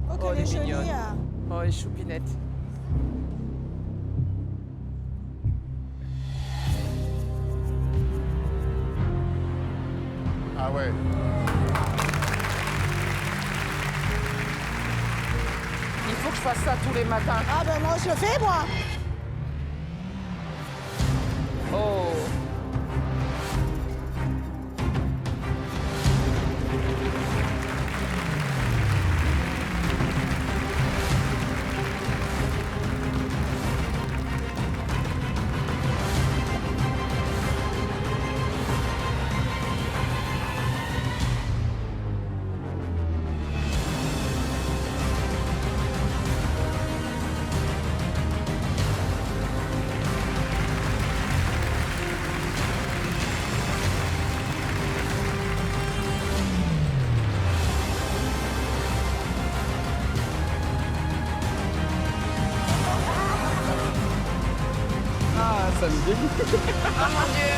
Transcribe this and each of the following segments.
Oh, Oh, qu'elle elle est est jolie. mignonne. Hein. Oh, les choupinettes. Ah ouais. Il faut que je fasse ça tous les matins. Ah ben moi je le fais moi. Oh. Ah, ça me dégoûte. Oh mon Dieu.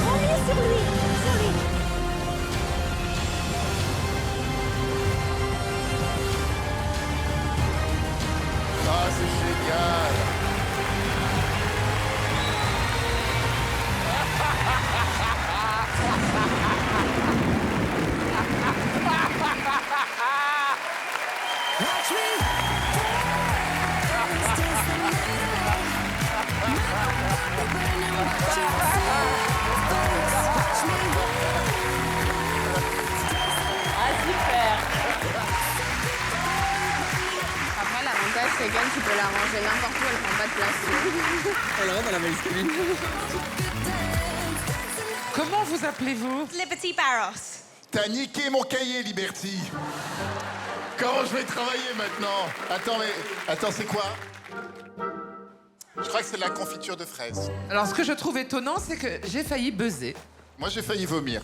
Allez sur lui, sur lui. Ah, c'est génial. Ah, super. Après, l'avantage, c'est qu'elle, tu peux la ranger n'importe où, elle prend pas de place. Elle rentre dans la mainstream. Comment vous appelez-vous? Liberty Barros. T'as niqué mon cahier, Liberty. Comment je vais travailler maintenant? Attends, c'est quoi? Je crois que c'est de la confiture de fraises. Alors, ce que je trouve étonnant, c'est que j'ai failli buzzer. Moi, j'ai failli vomir.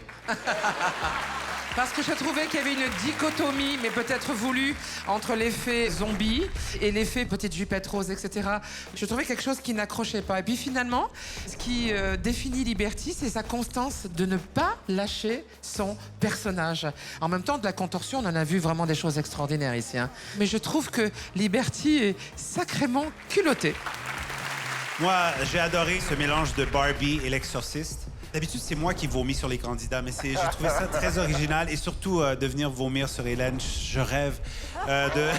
Parce que je trouvais qu'il y avait une dichotomie, mais peut-être voulue, entre l'effet zombie et l'effet petite jupette rose, etc. Je trouvais quelque chose qui n'accrochait pas. Et puis finalement, ce qui définit Liberty, c'est sa constance de ne pas lâcher son personnage. En même temps, de la contorsion, on en a vu vraiment des choses extraordinaires ici. Hein. Mais je trouve que Liberty est sacrément culottée. Moi, j'ai adoré ce mélange de Barbie et l'exorciste. D'habitude, c'est moi qui vomis sur les candidats, mais j'ai trouvé ça très original et surtout de venir vomir sur Hélène. Je rêve que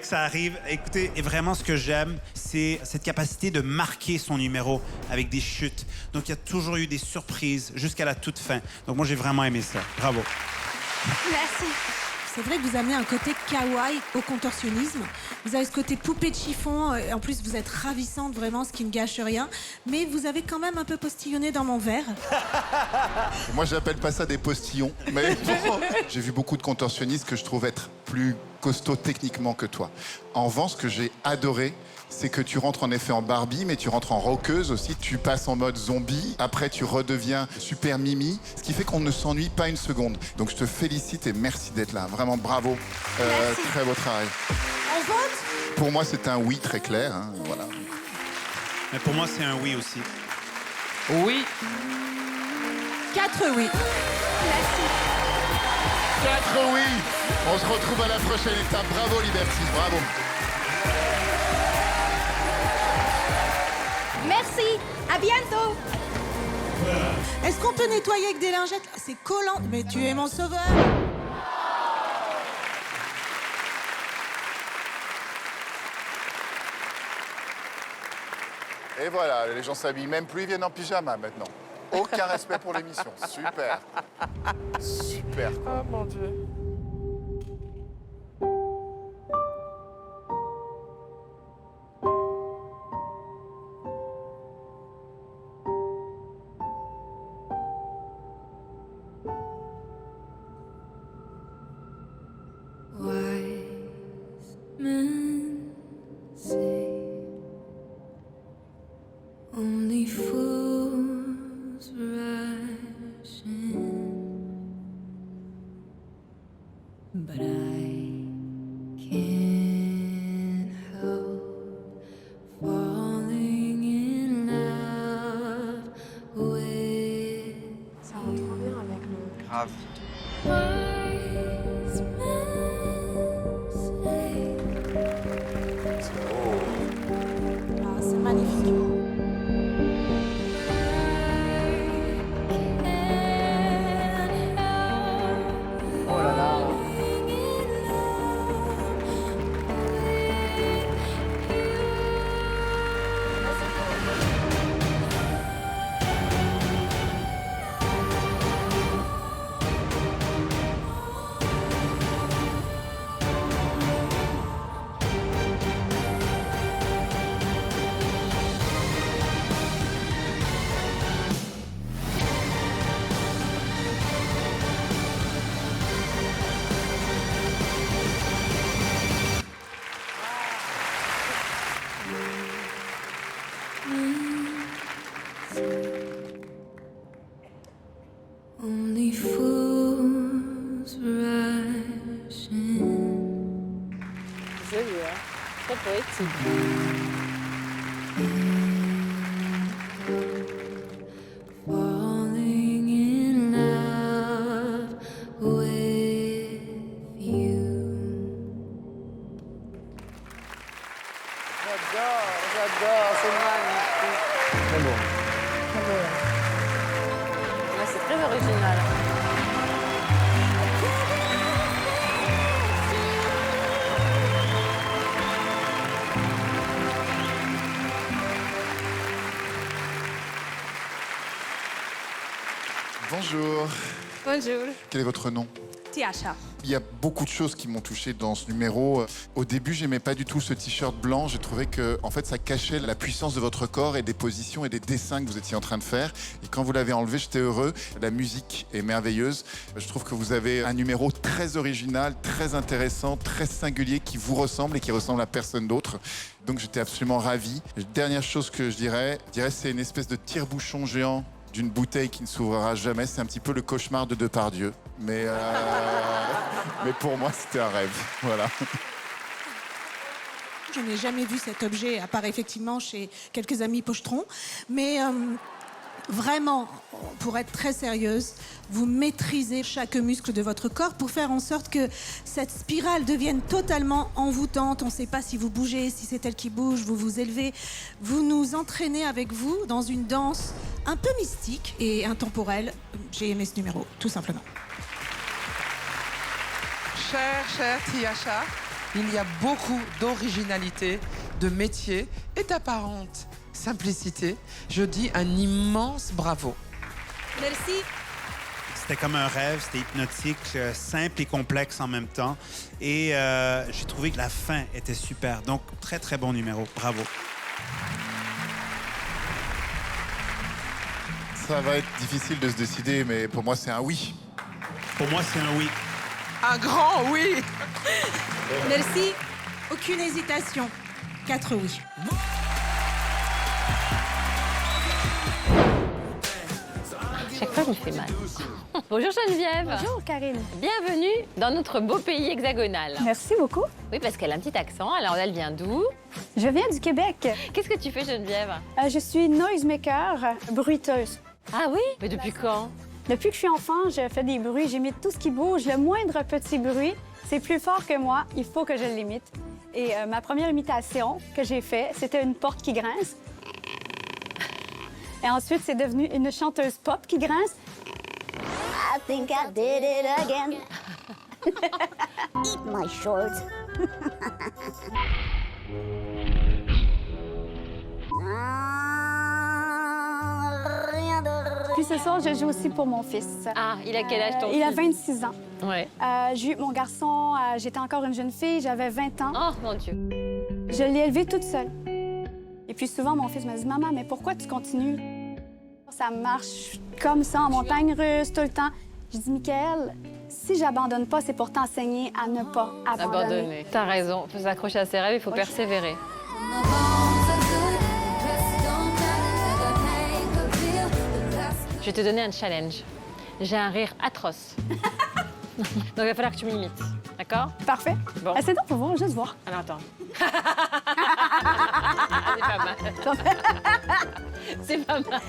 ça arrive. Écoutez, et vraiment, ce que j'aime, c'est cette capacité de marquer son numéro avec des chutes. Donc, il y a toujours eu des surprises jusqu'à la toute fin. Donc, moi, j'ai vraiment aimé ça. Bravo. Merci. C'est vrai que vous amenez un côté kawaii au contorsionnisme. Vous avez ce côté poupée de chiffon. En plus, vous êtes ravissante, vraiment, ce qui ne gâche rien. Mais vous avez quand même un peu postillonné dans mon verre. Moi, j'appelle pas ça des postillons. Mais bon, j'ai vu beaucoup de contorsionnistes que je trouve être plus costauds techniquement que toi. En revanche, ce que j'ai adoré, c'est que tu rentres en effet en Barbie, mais tu rentres en rockeuse aussi. Tu passes en mode zombie. Après, tu redeviens super mimi. Ce qui fait qu'on ne s'ennuie pas une seconde. Donc, je te félicite et merci d'être là. Vraiment, bravo. Très beau travail. On vote? Pour moi, c'est un oui très clair. Hein, voilà. Mais pour moi, c'est un oui aussi. Oui. 4 oui. 4 oui. On se retrouve à la prochaine étape. Bravo, Liberty. Bravo. Merci. À bientôt. Est-ce qu'on peut nettoyer avec des lingettes? C'est collant. Mais tu es mon sauveur. Et voilà, les gens s'habillent même plus, ils viennent en pyjama maintenant. Aucun respect pour l'émission. Super. Super. Oh mon Dieu. Wise men say only fools rise. joli, hein. Très poétique. Falling in love with you. J'adore, c'est magnifique. Très bon. Très beau, là. Ouais, c'est très original. Bonjour. Bonjour. Quel est votre nom? Tiasha. Il y a beaucoup de choses qui m'ont touché dans ce numéro. Au début, j'aimais pas du tout ce t-shirt blanc. J'ai trouvé que, en fait, ça cachait la puissance de votre corps et des positions et des dessins que vous étiez en train de faire. Et quand vous l'avez enlevé, j'étais heureux. La musique est merveilleuse. Je trouve que vous avez un numéro très original, très intéressant, très singulier, qui vous ressemble et qui ressemble à personne d'autre. Donc, j'étais absolument ravi. Dernière chose que je dirais, c'est une espèce de tire-bouchon géant d'une bouteille qui ne s'ouvrira jamais. C'est un petit peu le cauchemar de Depardieu. Mais pour moi, c'était un rêve. Voilà. Je n'ai jamais vu cet objet, à part effectivement chez quelques amis pochetrons. Mais vraiment, pour être très sérieuse, vous maîtrisez chaque muscle de votre corps pour faire en sorte que cette spirale devienne totalement envoûtante. On ne sait pas si vous bougez, si c'est elle qui bouge, vous vous élevez. Vous nous entraînez avec vous dans une danse un peu mystique et intemporelle. J'ai aimé ce numéro, tout simplement. Cher Tiasha, il y a beaucoup d'originalité, de métier et d'apparente simplicité. Je dis un immense bravo. Merci. C'était comme un rêve, c'était hypnotique, simple et complexe en même temps. Et j'ai trouvé que la fin était super. Donc, très, très bon numéro. Bravo. Ça va être difficile de se décider, mais pour moi, c'est un oui. Pour moi, c'est un oui. Un grand oui. Merci. Aucune hésitation. 4 oui. Chaque fois, je me fais mal. Bonjour Geneviève. Bonjour, Karine. Bienvenue dans notre beau pays hexagonal. Merci beaucoup. Oui, parce qu'elle a un petit accent. Alors, elle vient d'où? Je viens du Québec. Qu'est-ce que tu fais, Geneviève? Je suis noisemaker, bruiteuse. Ah oui? Mais depuis quand? Depuis que je suis enfant, je fais des bruits. J'imite tout ce qui bouge. Le moindre petit bruit, c'est plus fort que moi. Il faut que je l'imite. Et ma première imitation que j'ai faite, c'était une porte qui grince. Et ensuite, c'est devenu une chanteuse pop qui grince. I think I did it again. Eat my shorts. Puis ce soir, je joue aussi pour mon fils. Ah, il a quel âge ton Il a fils? 26 ans. Ouais. J'ai eu mon garçon, j'étais encore une jeune fille, j'avais 20 ans. Oh, mon Dieu. Je l'ai élevé toute seule. Et puis souvent, mon fils me dit « Maman, mais pourquoi tu continues? Ça marche comme ça, en montagne russe, tout le temps. » Je dis « Michael, si j'abandonne pas, c'est pour t'enseigner à ne pas abandonner. » Abandonné. T'as raison. Il faut s'accrocher à ses rêves, il faut persévérer. My bones are good, rest don't matter, the pain could feel the last. Je vais te donner un challenge. J'ai un rire atroce. Donc, il va falloir que tu m'imites. D'accord? Parfait. Bon. Essaie donc pour voir, juste voir. Alors, attends. C'est pas mal. C'est pas mal.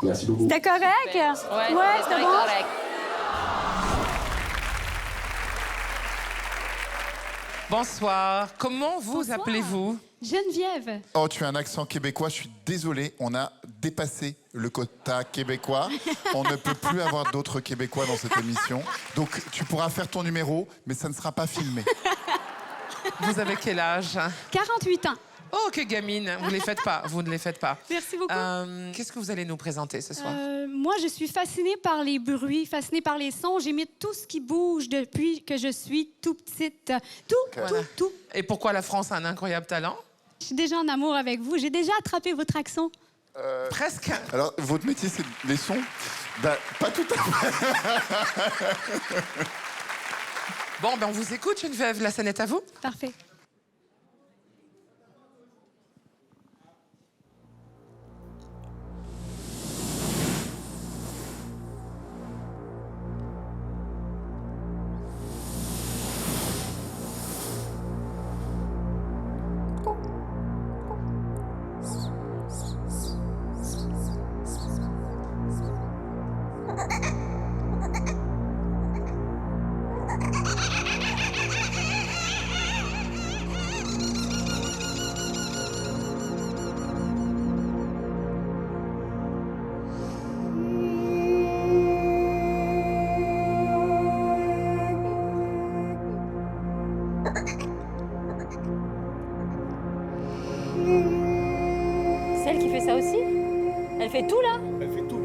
Merci beaucoup. C'était correct? Ouais, c'était très bon? correct. Bonsoir. Comment vous appelez-vous? Geneviève. Oh, tu as un accent québécois, je suis désolé, on a dépassé le quota québécois. On ne peut plus avoir d'autres Québécois dans cette émission. Donc, tu pourras faire ton numéro, mais ça ne sera pas filmé. Vous avez quel âge? 48 ans. Oh, que gamine. Vous ne les faites pas. Vous ne les faites pas. Merci beaucoup. Qu'est-ce que vous allez nous présenter ce soir? Moi, je suis fascinée par les bruits, fascinée par les sons. J'imite tout ce qui bouge depuis que je suis tout petite. Tout. Et pourquoi la France a un incroyable talent? Je suis déjà en amour avec vous. J'ai déjà attrapé votre accent. Presque. Alors, votre métier, c'est les sons? Ben, pas tout à fait. Bon, ben on vous écoute, Geneviève. La scène est à vous. Parfait. tout là? Elle fait tout.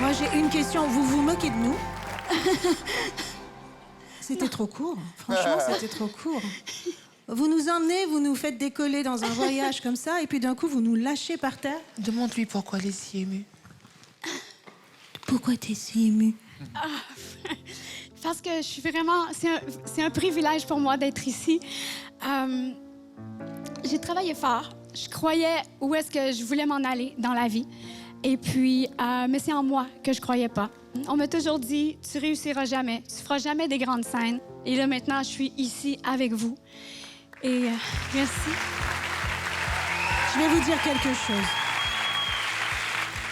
Moi, j'ai une question. Vous vous moquez de nous? C'était trop court. Franchement, c'était trop court. Vous nous emmenez, vous nous faites décoller dans un voyage comme ça, et puis d'un coup, vous nous lâchez par terre. Demande-lui pourquoi elle est si émue. Pourquoi t'es si émue? Parce que je suis vraiment... C'est un privilège pour moi d'être ici. J'ai travaillé fort. Je croyais où est-ce que je voulais m'en aller dans la vie. Et puis, mais c'est en moi que je croyais pas. On m'a toujours dit, tu réussiras jamais, tu feras jamais des grandes scènes. Et là, maintenant, je suis ici avec vous. Et merci. Je vais vous dire quelque chose.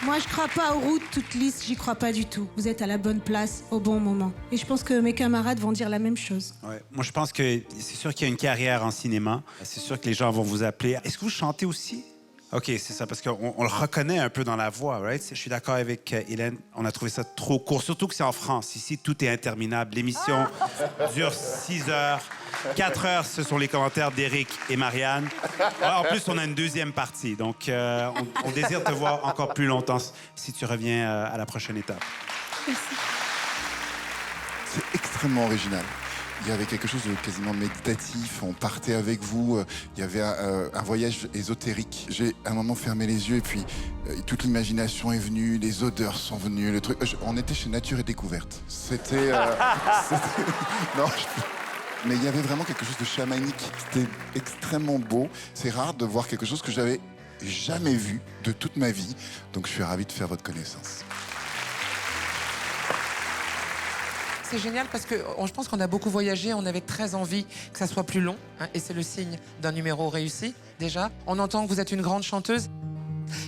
Moi, je crois pas aux routes toutes lisses, j'y crois pas du tout. Vous êtes à la bonne place, au bon moment. Et je pense que mes camarades vont dire la même chose. Ouais. Moi, je pense que c'est sûr qu'il y a une carrière en cinéma. C'est sûr que les gens vont vous appeler. Est-ce que vous chantez aussi? OK, c'est ça, parce qu'on le reconnaît un peu dans la voix, right? Je suis d'accord avec Hélène. On a trouvé ça trop court, surtout que c'est en France. Ici, tout est interminable. L'émission dure 6 heures. 4 heures, ce sont les commentaires d'Éric et Marianne. En plus, on a une deuxième partie. Donc, on désire te voir encore plus longtemps si tu reviens à la prochaine étape. Merci. C'est extrêmement original. Il y avait quelque chose de quasiment méditatif. On partait avec vous. Il y avait un voyage ésotérique. J'ai à un moment fermé les yeux et puis toute l'imagination est venue, les odeurs sont venues, le truc. On était chez Nature et Découverte. C'était... Non, mais il y avait vraiment quelque chose de chamanique. C'était extrêmement beau. C'est rare de voir quelque chose que j'avais jamais vu de toute ma vie. Donc je suis ravi de faire votre connaissance. C'est génial parce que je pense qu'on a beaucoup voyagé, on avait très envie que ça soit plus long, hein, et c'est le signe d'un numéro réussi, déjà. On entend que vous êtes une grande chanteuse.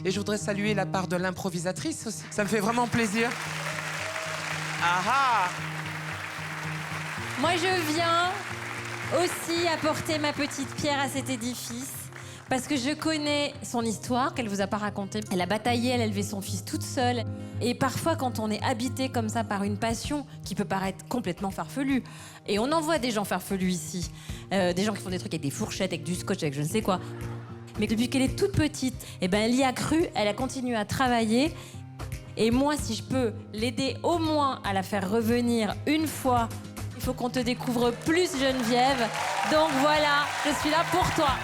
Et je voudrais saluer la part de l'improvisatrice aussi. Ça me fait vraiment plaisir. Ah ah! Moi, je viens aussi apporter ma petite pierre à cet édifice. Parce que je connais son histoire, qu'elle vous a pas racontée. Elle a bataillé, elle a élevé son fils toute seule. Et parfois, quand on est habité comme ça par une passion qui peut paraître complètement farfelue, et on en voit des gens farfelus ici, des gens qui font des trucs avec des fourchettes, avec du scotch, avec je ne sais quoi. Mais depuis qu'elle est toute petite, eh ben, elle y a cru, elle a continué à travailler. Et moi, si je peux l'aider au moins à la faire revenir une fois, il faut qu'on te découvre plus, Geneviève. Donc voilà, je suis là pour toi.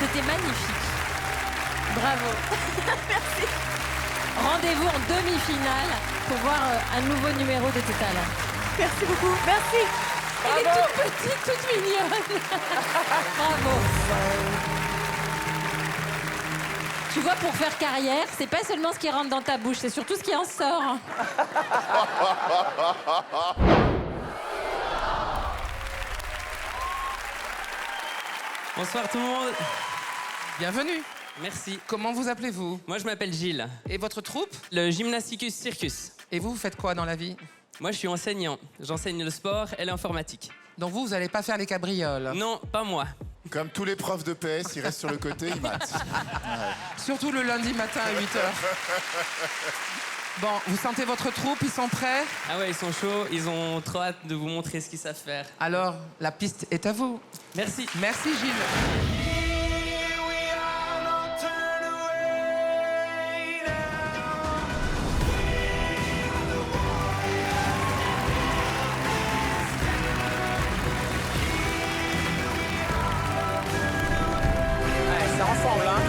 C'était magnifique. Bravo. Merci. Rendez-vous en demi-finale pour voir un nouveau numéro de Total. Merci beaucoup. Merci. Elle est toute petite, toute mignonne. Bravo. Tu vois, pour faire carrière, c'est pas seulement ce qui rentre dans ta bouche, c'est surtout ce qui en sort. Bonsoir tout le monde. Bienvenue. Merci. Comment vous appelez-vous? Moi, je m'appelle Gilles. Et votre troupe? Le Gymnasticus Circus. Et vous faites quoi dans la vie? Moi, je suis enseignant. J'enseigne le sport et l'informatique. Donc vous allez pas faire les cabrioles? Non, pas moi. Comme tous les profs de PS, ils restent sur le côté, ils matent. Surtout le lundi matin à 8h. Bon, vous sentez votre troupe, ils sont prêts? Ah ouais, ils sont chauds. Ils ont trop hâte de vous montrer ce qu'ils savent faire. Alors, la piste est à vous. Merci. Merci Gilles. C'est ensemble, hein.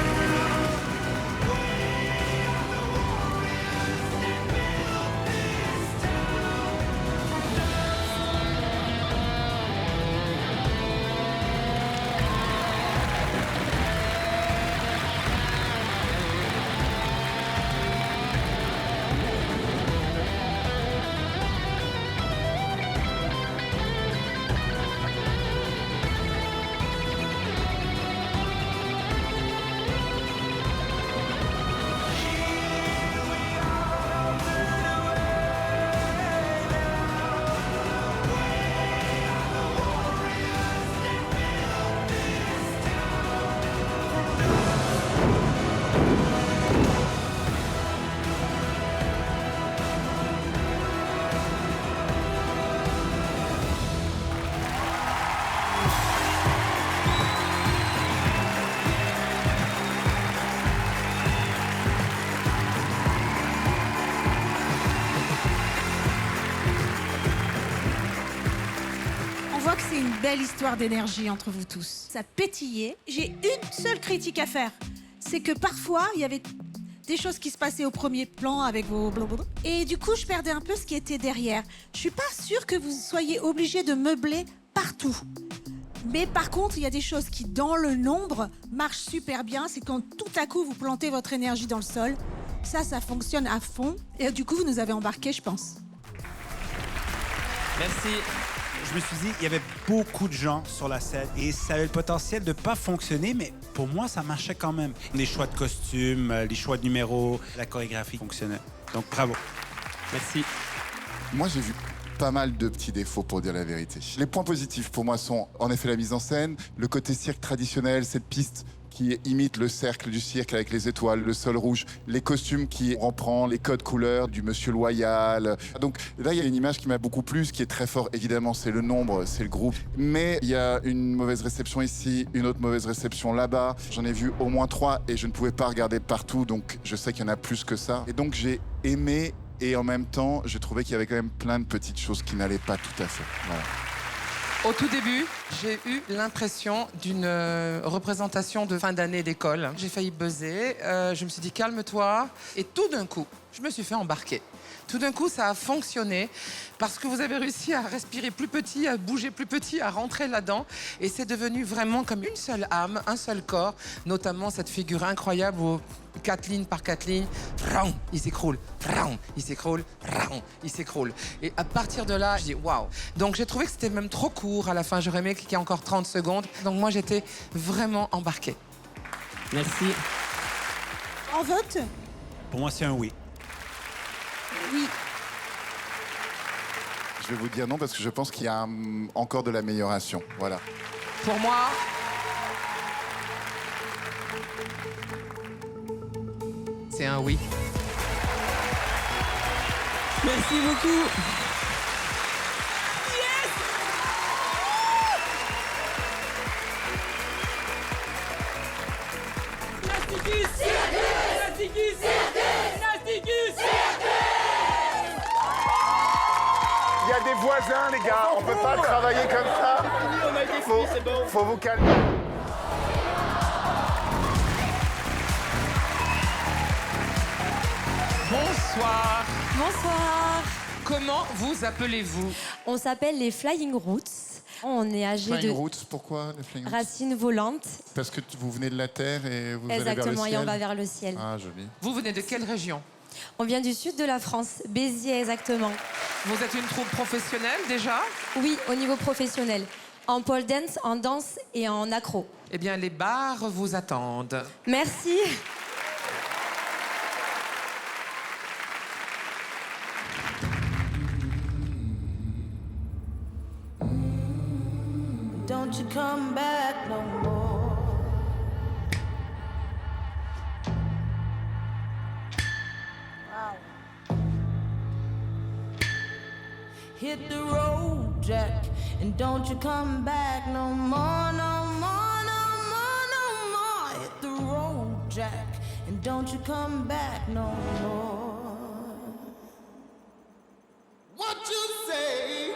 C'est une belle histoire d'énergie entre vous tous. Ça pétillait. J'ai une seule critique à faire. C'est que parfois, il y avait des choses qui se passaient au premier plan avec vos blablabla. Et du coup, je perdais un peu ce qui était derrière. Je suis pas sûre que vous soyez obligés de meubler partout. Mais par contre, il y a des choses qui, dans le nombre, marchent super bien. C'est quand tout à coup, vous plantez votre énergie dans le sol. Ça fonctionne à fond. Et du coup, vous nous avez embarqués, je pense. Merci. Je me suis dit, il y avait beaucoup de gens sur la scène et ça avait le potentiel de pas fonctionner, mais pour moi, ça marchait quand même. Les choix de costumes, les choix de numéros, la chorégraphie fonctionnait. Donc, bravo. Merci. Moi, j'ai vu pas mal de petits défauts, pour dire la vérité. Les points positifs, pour moi, sont en effet la mise en scène, le côté cirque traditionnel, cette piste qui imite le cercle du cirque avec les étoiles, le sol rouge, les costumes qui reprend les codes couleurs du Monsieur Loyal. Donc là, il y a une image qui m'a beaucoup plu, ce qui est très fort, évidemment, c'est le nombre, c'est le groupe. Mais il y a une mauvaise réception ici, une autre mauvaise réception là-bas. J'en ai vu au moins 3 et je ne pouvais pas regarder partout, donc je sais qu'il y en a plus que ça. Et donc j'ai aimé et en même temps, j'ai trouvé qu'il y avait quand même plein de petites choses qui n'allaient pas tout à fait. Voilà. Au tout début, j'ai eu l'impression d'une représentation de fin d'année d'école. J'ai failli buzzer, je me suis dit calme-toi. Et tout d'un coup, je me suis fait embarquer. Tout d'un coup, ça a fonctionné parce que vous avez réussi à respirer plus petit, à bouger plus petit, à rentrer là-dedans. Et c'est devenu vraiment comme une seule âme, un seul corps, notamment cette figure incroyable où 4 lignes par 4 lignes, il s'écroule, il s'écroule, il s'écroule. Et à partir de là, je dis waouh. Donc j'ai trouvé que c'était même trop court à la fin. J'aurais aimé qu'il y ait encore 30 secondes. Donc moi, j'étais vraiment embarquée. Merci. En vote? Pour moi, c'est un oui. Oui. Je vais vous dire non parce que je pense qu'il y a encore de l'amélioration. Voilà. Pour moi, c'est un oui. Merci beaucoup. Il y a des voisins, les gars. On peut pas travailler comme ça. Faut vous calmer. Bonsoir. Bonsoir. Comment vous appelez-vous? On s'appelle les Flying Roots. On est âgé Flying de Roots, pourquoi les Flying Roots? racines volantes. Parce que vous venez de la Terre et vous allez vers le Exactement, ciel. et on va vers le ciel. Ah, joli. Vous venez de quelle région? On vient du sud de la France, Béziers exactement. Vous êtes une troupe professionnelle déjà? Oui, au niveau professionnel. En pole dance, en danse et en accro. Eh bien, les bars vous attendent. Merci. Don't you come back no more. Wow. Hit the road, Jack, and don't you come back no more, no more, no more, no more. Hit the road, Jack, and don't you come back no more. What you say?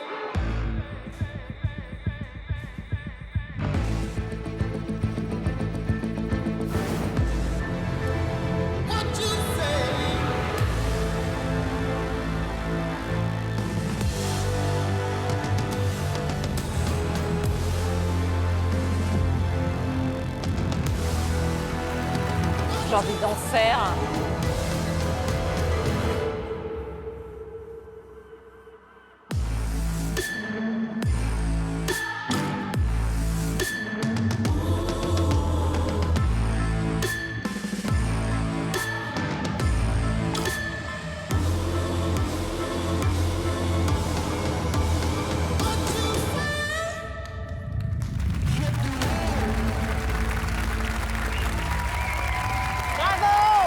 J'ai envie d'en faire.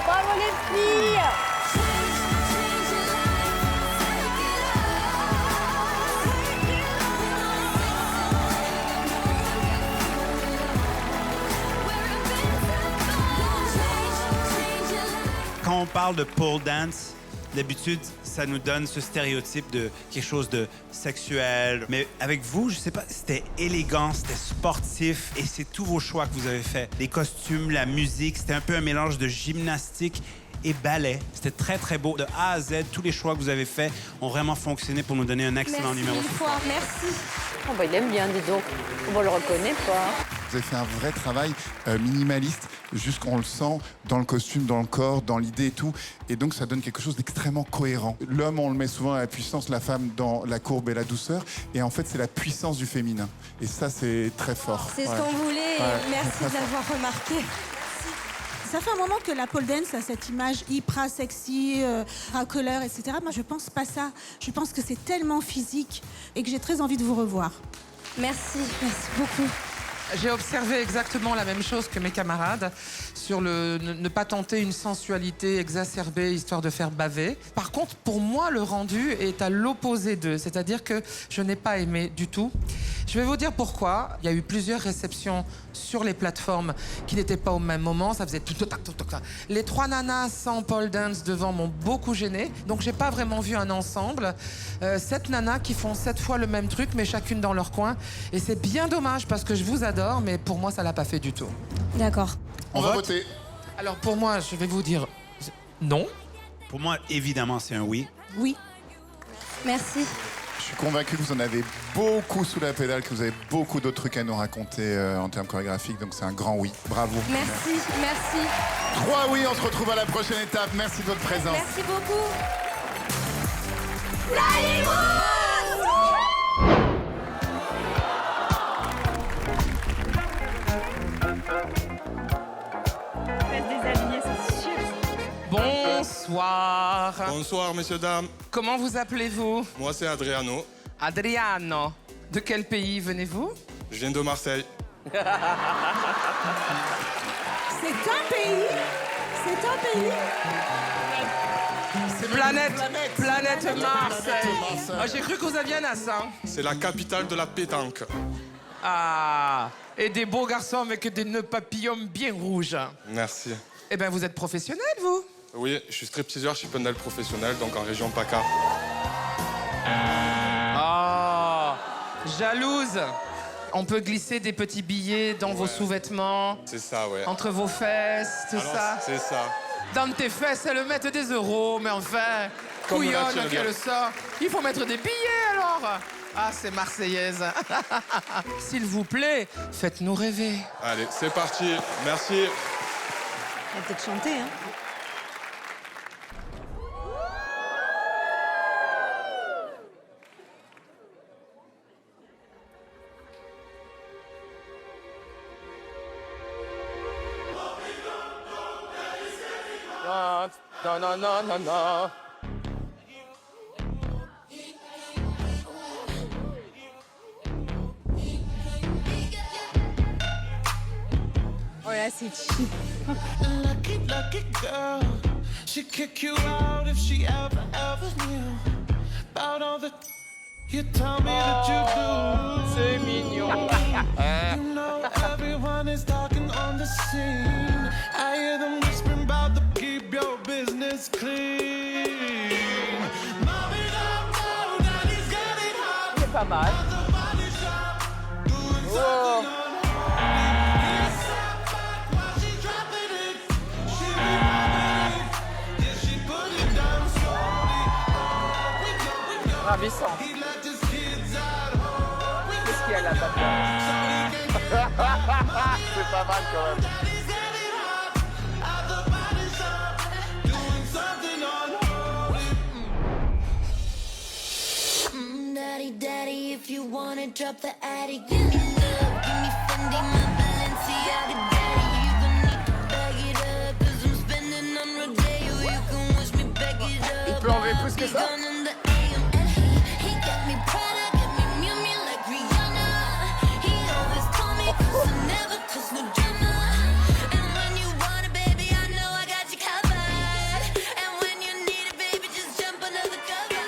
Bravo les filles! Quand on parle de pole dance, d'habitude, ça nous donne ce stéréotype de quelque chose de sexuel. Mais avec vous, je sais pas, c'était élégant, c'était sportif et c'est tous vos choix que vous avez faits. Les costumes, la musique, c'était un peu un mélange de gymnastique et ballet. C'était très, très beau. De A à Z, tous les choix que vous avez faits ont vraiment fonctionné pour nous donner un excellent Merci numéro. mille fois, merci. Oh bah il aime bien, dis donc. On le reconnaît pas. Vous avez fait un vrai travail minimaliste, juste qu'on le sent dans le costume, dans le corps, dans l'idée et tout. Et donc, ça donne quelque chose d'extrêmement cohérent. L'homme, on le met souvent à la puissance, la femme dans la courbe et la douceur. Et en fait, c'est la puissance du féminin. Et ça, c'est très fort. C'est ce Ouais. qu'on voulait et Ouais, merci très de l'avoir remarqué. Ça fait un moment que la pole dance a cette image hyper sexy, racoleur, etc. Moi, je pense pas ça. Je pense que c'est tellement physique et que j'ai très envie de vous revoir. Merci beaucoup. J'ai observé exactement la même chose que mes camarades sur le ne pas tenter une sensualité exacerbée histoire de faire baver. Par contre, pour moi, le rendu est à l'opposé d'eux, c'est-à-dire que je n'ai pas aimé du tout. Je vais vous dire pourquoi. Il y a eu plusieurs réceptions sur les plateformes qui n'étaient pas au même moment. Ça faisait tout. Les 3 nanas sans pole dance devant m'ont beaucoup gêné. Donc, j'ai pas vraiment vu un ensemble. 7 nanas qui font 7 fois le même truc, mais chacune dans leur coin. Et c'est bien dommage parce que je vous adore, mais pour moi, ça l'a pas fait du tout. D'accord. On va voter. Alors, pour moi, je vais vous dire non. Pour moi, évidemment, c'est un oui. Oui. Merci. Je suis convaincu que vous en avez beaucoup sous la pédale, que vous avez beaucoup d'autres trucs à nous raconter en termes chorégraphiques. Donc, c'est un grand oui. Bravo. Merci, merci. 3 oui, on se retrouve à la prochaine étape. Merci de votre présence. Merci beaucoup. Déshabillé, c'est sûr. Bonsoir. Bonsoir, messieurs, dames. Comment vous appelez-vous? Moi, c'est Adriano. Adriano. De quel pays venez-vous? Je viens de Marseille. C'est un pays. C'est un pays. Planète Marseille. Ah, j'ai cru que vous aviez un as, hein. C'est la capitale de la pétanque. Ah, et des beaux garçons avec des nœuds papillons bien rouges. Merci. Eh bien, vous êtes professionnel, vous? Oui, je suis stripteaseur chez Pendel professionnel, donc en région PACA. Ah, jalouse. On peut glisser des petits billets dans vos sous-vêtements, C'est ça, ouais. entre vos fesses, tout Alors, ça. c'est ça. Dans tes fesses, elles mettent des euros, mais enfin... Comme la couillonne tire qu'elle bien. sort. Il faut mettre des billets alors. Ah, c'est marseillaise. S'il vous plaît, faites-nous rêver. Allez, c'est parti. Merci. Elle va peut-être chanter, hein. Non, non, non, non, non. Oh là, c'est chic. Lucky, lucky girl. She'd kick you out if she ever knew about all the you tell me that you do. C'est mignon. You know everyone is talking on the scene. I hear them whispering about the keep your business clean. Mommy, don't go, daddy's getting hot. C'est pas mal. Oh. Ravissant. Qu'est-ce qu'il y a là, papa? C'est pas mal quand même. Daddy, daddy, if you wanna drop the attic, give me love, give me Fendi, my Balenciaga, daddy, you gon' need to bag it up, 'cause I'm spending on Rodeo, you can wish me back it up. Il peut enlever plus que ça. He got me Prada, got me Miu Miu like Rihanna. He always told me, 'cause I never cause no drama. And when you want it, baby, I know I got you covered. And when you need it, baby, just jump under the cover.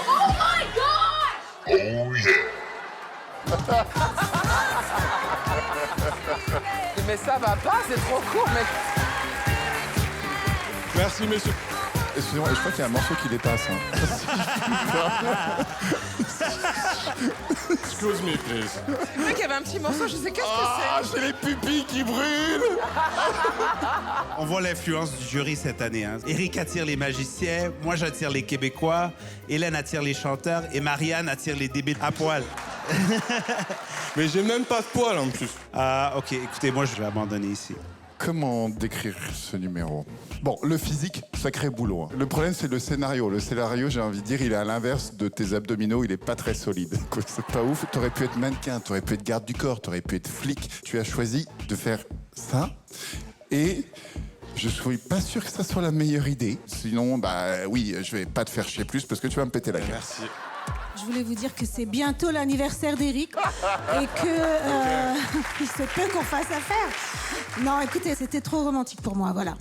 Oh my God! Oh yeah. Mais ça va pas, c'est trop court, mec. Merci, monsieur. Excusez-moi, je crois qu'il y a un morceau qui dépasse. Hein. Excuse me, please. Le mec, il y avait un petit morceau, je sais qu'est-ce Ah, que j'ai les pupilles qui brûlent. On voit l'influence du jury cette année. Hein. Eric attire les magiciens, moi j'attire les Québécois, Hélène attire les chanteurs et Marianne attire les débiles à poil. Mais j'ai même pas de poils en plus. Ah, ok, écoutez, moi je vais abandonner ici. Comment décrire ce numéro? Bon, le physique, sacré boulot. Hein. Le problème, c'est le scénario. Le scénario, j'ai envie de dire, il est à l'inverse de tes abdominaux, il est pas très solide. C'est pas ouf. T'aurais pu être mannequin, t'aurais pu être garde du corps, t'aurais pu être flic. Tu as choisi de faire ça. Et je suis pas sûr que ça soit la meilleure idée. Sinon, bah oui, je vais pas te faire chier plus parce que tu vas me péter la gueule. Merci. Je voulais vous dire que c'est bientôt l'anniversaire d'Éric et que il se peut qu'on fasse affaire. Non, écoutez, c'était trop romantique pour moi, voilà.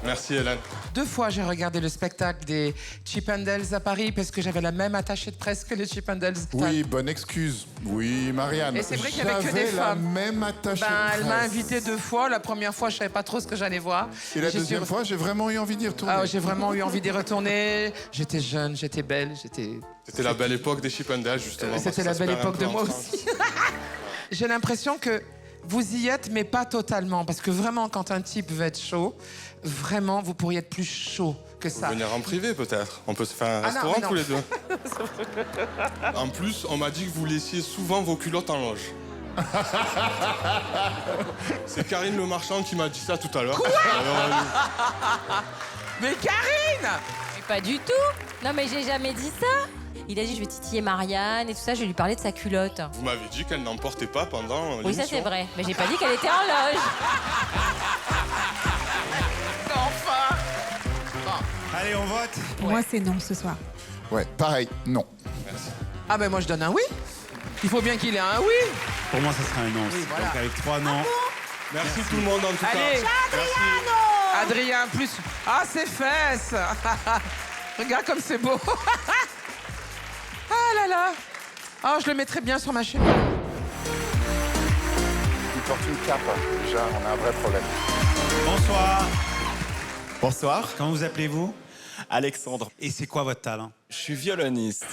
Merci, Hélène. 2 fois, j'ai regardé le spectacle des Chip 'n Dales à Paris parce que j'avais la même attachée de presse que les Chip 'n Dales. Oui, bonne excuse. Oui, Marianne. Et c'est vrai qu'il y avait que des J'avais la femmes. même attache. Elle m'a invité 2 fois. La première fois, je savais pas trop ce que j'allais voir. Et la J'ai deuxième fois, j'ai vraiment eu envie d'y retourner. Ah, j'ai vraiment eu envie d'y retourner. J'étais jeune, j'étais belle, C'était la belle époque des Chip 'n Dale, justement. parce C'était que la ça se belle perd un époque peu de en moi France. aussi. J'ai l'impression que vous y êtes, mais pas totalement. Parce que vraiment, quand un type veut être chaud, vraiment, vous pourriez être plus chaud que ça. Venir en privé, peut-être. On peut se faire un Ah non, restaurant mais non. tous les deux. En plus, on m'a dit que vous laissiez souvent vos culottes en loge. C'est Karine Le Marchand qui m'a dit ça tout à l'heure. Mais Karine! Mais pas du tout. Non, mais j'ai jamais dit ça. Il a dit je vais titiller Marianne et tout ça. Je vais lui parler de sa culotte. Vous m'avez dit qu'elle n'en portait pas pendant Oui, ça l'émission. c'est vrai. Mais j'ai pas dit qu'elle était en loge. Enfin! Allez, on vote. Pour moi, c'est non ce soir. Ouais, pareil, non. Ah ben moi, je donne un oui. Il faut bien qu'il ait un oui. Pour moi, ça sera un non aussi. voilà. Donc avec 3 noms. Merci tout le monde en tout Allez. cas. Adrien, plus... Ah, ses fesses. Regarde comme c'est beau. Ah là là. Ah, je le mettrais bien sur ma chaîne. Il porte une cape. Déjà, on a un vrai problème. Bonsoir. Bonsoir, Comment vous appelez-vous? Alexandre. Et c'est quoi votre talent? Je suis violoniste.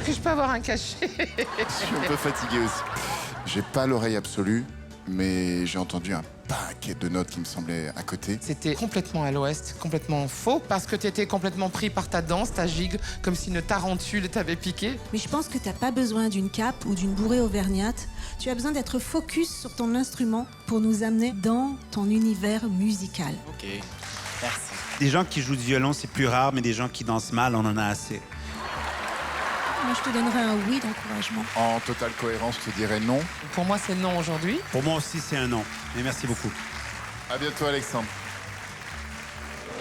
que je peux avoir un cachet? Je suis un peu fatigué aussi. J'ai pas l'oreille absolue, mais j'ai entendu un paquet de notes qui me semblaient à côté. C'était complètement à l'ouest, complètement faux, parce que tu étais complètement pris par ta danse, ta gigue, comme si une tarentule t'avait piqué. Mais je pense que t'as pas besoin d'une cape ou d'une bourrée auvergnate. Tu as besoin d'être focus sur ton instrument pour nous amener dans ton univers musical. Ok, merci. Des gens qui jouent du violon, c'est plus rare, mais des gens qui dansent mal, on en a assez. Moi, je te donnerais un oui d'encouragement. En totale cohérence, je te dirais non. Pour moi, c'est non aujourd'hui. Pour moi aussi, c'est un non. Mais merci beaucoup. À bientôt, Alexandre.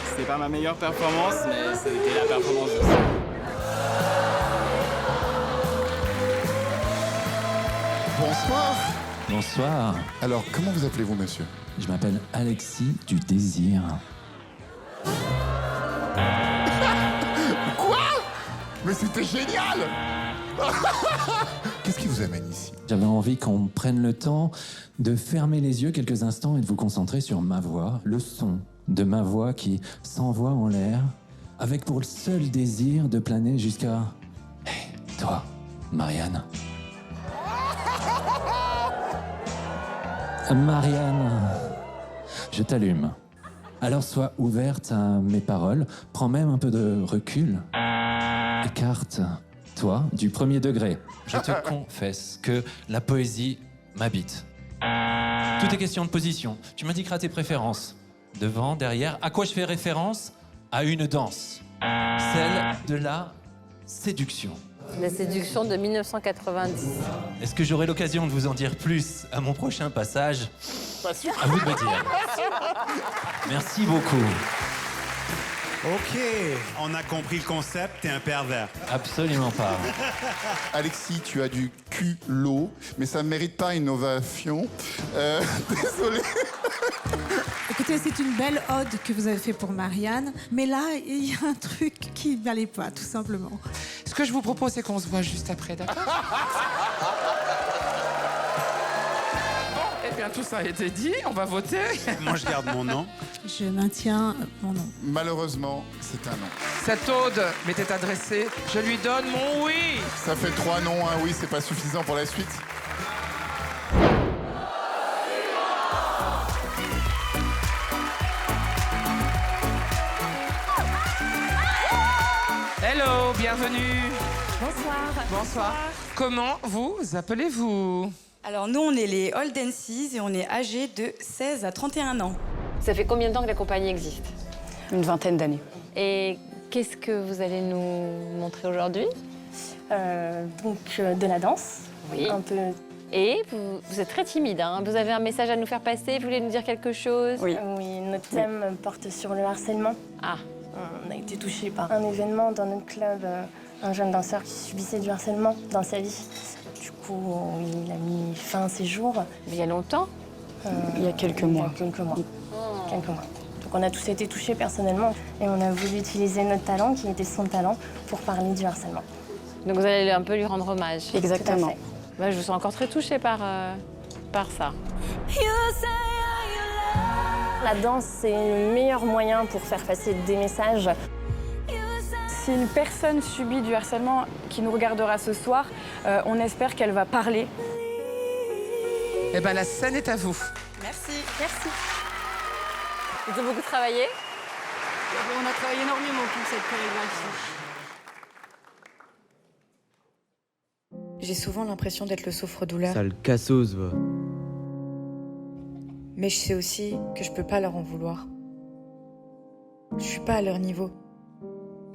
C'était pas ma meilleure performance, mais c'était la performance de ça. Bonsoir. Bonsoir, Alors, comment vous appelez-vous, monsieur? je m'appelle Alexis du Désir. Quoi? Mais c'était génial. Qu'est-ce qui vous amène ici? J'avais envie qu'on prenne le temps de fermer les yeux quelques instants et de vous concentrer sur ma voix, le son de ma voix qui s'envoie en l'air, avec pour le seul désir de planer jusqu'à... Hey, toi, Marianne. Marianne, je t'allume. Alors sois ouverte à mes paroles, prends même un peu de recul. Écarte-toi du premier degré. Je te confesse que la poésie m'habite. Tout est question de position. Tu m'indiqueras tes préférences. Devant, derrière. À quoi je fais référence? À une danse. Celle de la séduction. La séduction de 1990. Est-ce que j'aurai l'occasion de vous en dire plus à mon prochain passage? Pas sûr. À vous de me dire. Merci beaucoup. OK, on a compris le concept, t'es un pervers. Absolument pas. Alexis, tu as du culot, mais ça ne mérite pas une ovation. Désolé. Écoutez, c'est une belle ode que vous avez fait pour Marianne, mais là, il y a un truc qui n'allait pas, tout simplement. Ce que je vous propose, c'est qu'on se voit juste après, d'accord? Bon, eh bien, tout ça a été dit, on va voter. Moi, je garde mon nom. Je maintiens mon nom. Malheureusement, c'est un non. Cette ode m'était adressée, je lui donne mon oui. Ça fait 3 non, un oui, c'est pas suffisant pour la suite. Hello, bienvenue. Bonsoir. Bonsoir. Comment vous appelez-vous? Alors nous, on est les Old Dances et on est âgés de 16 à 31 ans. Ça fait combien de temps que la compagnie existe? Une vingtaine d'années. Et qu'est-ce que vous allez nous montrer aujourd'hui? De la danse. Oui. Un peu. Et vous êtes très timide, hein? Vous avez un message à nous faire passer? Vous voulez nous dire quelque chose? Oui. Oui, notre thème porte sur le harcèlement. Ah. On a été touchés par un événement dans notre club, un jeune danseur qui subissait du harcèlement dans sa vie. Du coup, il a mis fin à ses jours. Il y a longtemps? Il y a quelques mois. Quelques mois. Donc on a tous été touchés personnellement et on a voulu utiliser notre talent, qui était son talent, pour parler du harcèlement. Donc vous allez un peu lui rendre hommage. Exactement. Bah, je vous sens encore très touchée par ça. La danse, c'est le meilleur moyen pour faire passer des messages. Si une personne subit du harcèlement qui nous regardera ce soir, on espère qu'elle va parler. Eh bien, la scène est à vous. Merci. Merci. Ils ont beaucoup travaillé? On a travaillé énormément pour cette chorégraphie. J'ai souvent l'impression d'être le souffre-douleur. Sale cassos, va. Mais je sais aussi que je peux pas leur en vouloir. Je suis pas à leur niveau.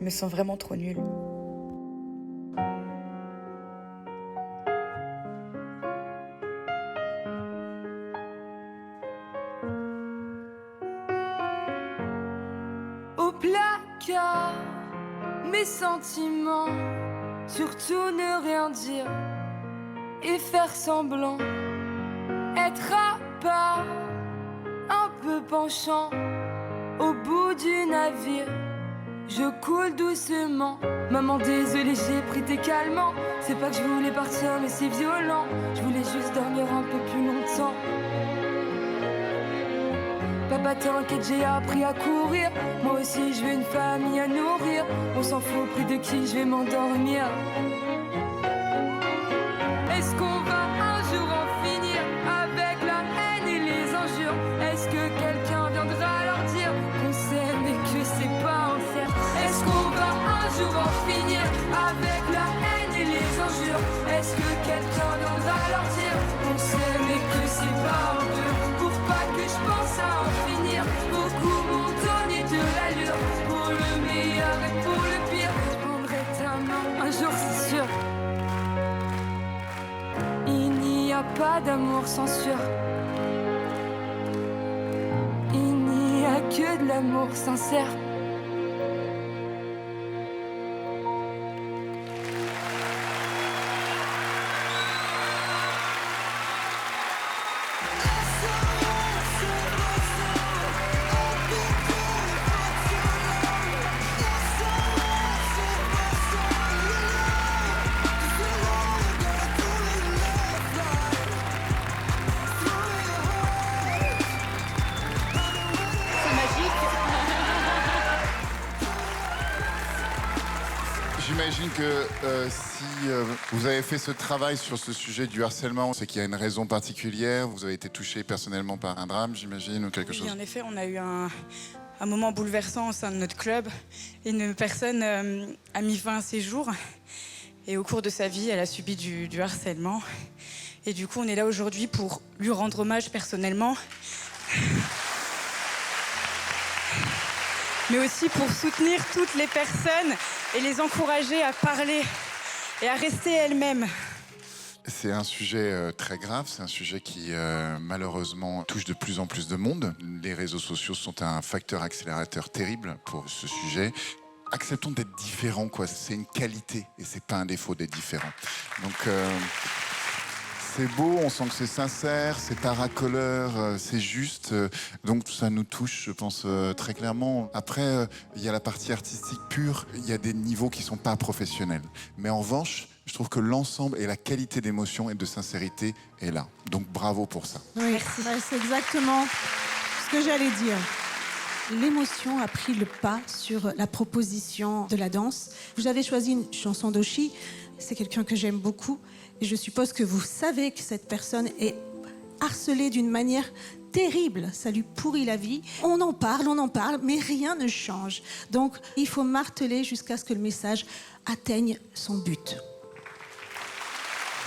Ils me sens vraiment trop nulle. Au placard, mes sentiments, surtout ne rien dire et faire semblant, être à part, un peu penchant, au bout du navire, je coule doucement. Maman, désolée, j'ai pris tes calmants. C'est pas que je voulais partir, mais c'est violent. Je voulais juste dormir un peu plus longtemps. Papa, t'inquiète, j'ai appris à courir. Moi aussi, je veux une famille à nourrir. On s'en fout, près de qui je vais m'endormir. d'amour sans sueur. Il n'y a que de l'amour sincère. J'imagine que si vous avez fait ce travail sur ce sujet du harcèlement, c'est qu'il y a une raison particulière. Vous avez été touché personnellement par un drame, j'imagine, ou quelque chose. Oui, en effet, on a eu un moment bouleversant au sein de notre club. Une personne a mis fin à ses jours. Et au cours de sa vie, elle a subi du harcèlement. Et du coup, on est là aujourd'hui pour lui rendre hommage personnellement. Mais aussi pour soutenir toutes les personnes et les encourager à parler et à rester elles-mêmes. C'est un sujet très grave, c'est un sujet qui malheureusement touche de plus en plus de monde. Les réseaux sociaux sont un facteur accélérateur terrible pour ce sujet. Acceptons d'être différents, quoi. C'est une qualité et c'est pas un défaut d'être différent. Donc c'est beau, on sent que c'est sincère, c'est pas racoleur, c'est juste. Donc ça nous touche, je pense, très clairement. Après, il y a la partie artistique pure, il y a des niveaux qui sont pas professionnels. Mais en revanche, je trouve que l'ensemble et la qualité d'émotion et de sincérité est là. Donc bravo pour ça. Oui, c'est exactement ce que j'allais dire. L'émotion a pris le pas sur la proposition de la danse. Vous avez choisi une chanson d'Oshi, c'est quelqu'un que j'aime beaucoup. Et je suppose que vous savez que cette personne est harcelée d'une manière terrible. Ça lui pourrit la vie. On en parle, mais rien ne change. Donc, il faut marteler jusqu'à ce que le message atteigne son but.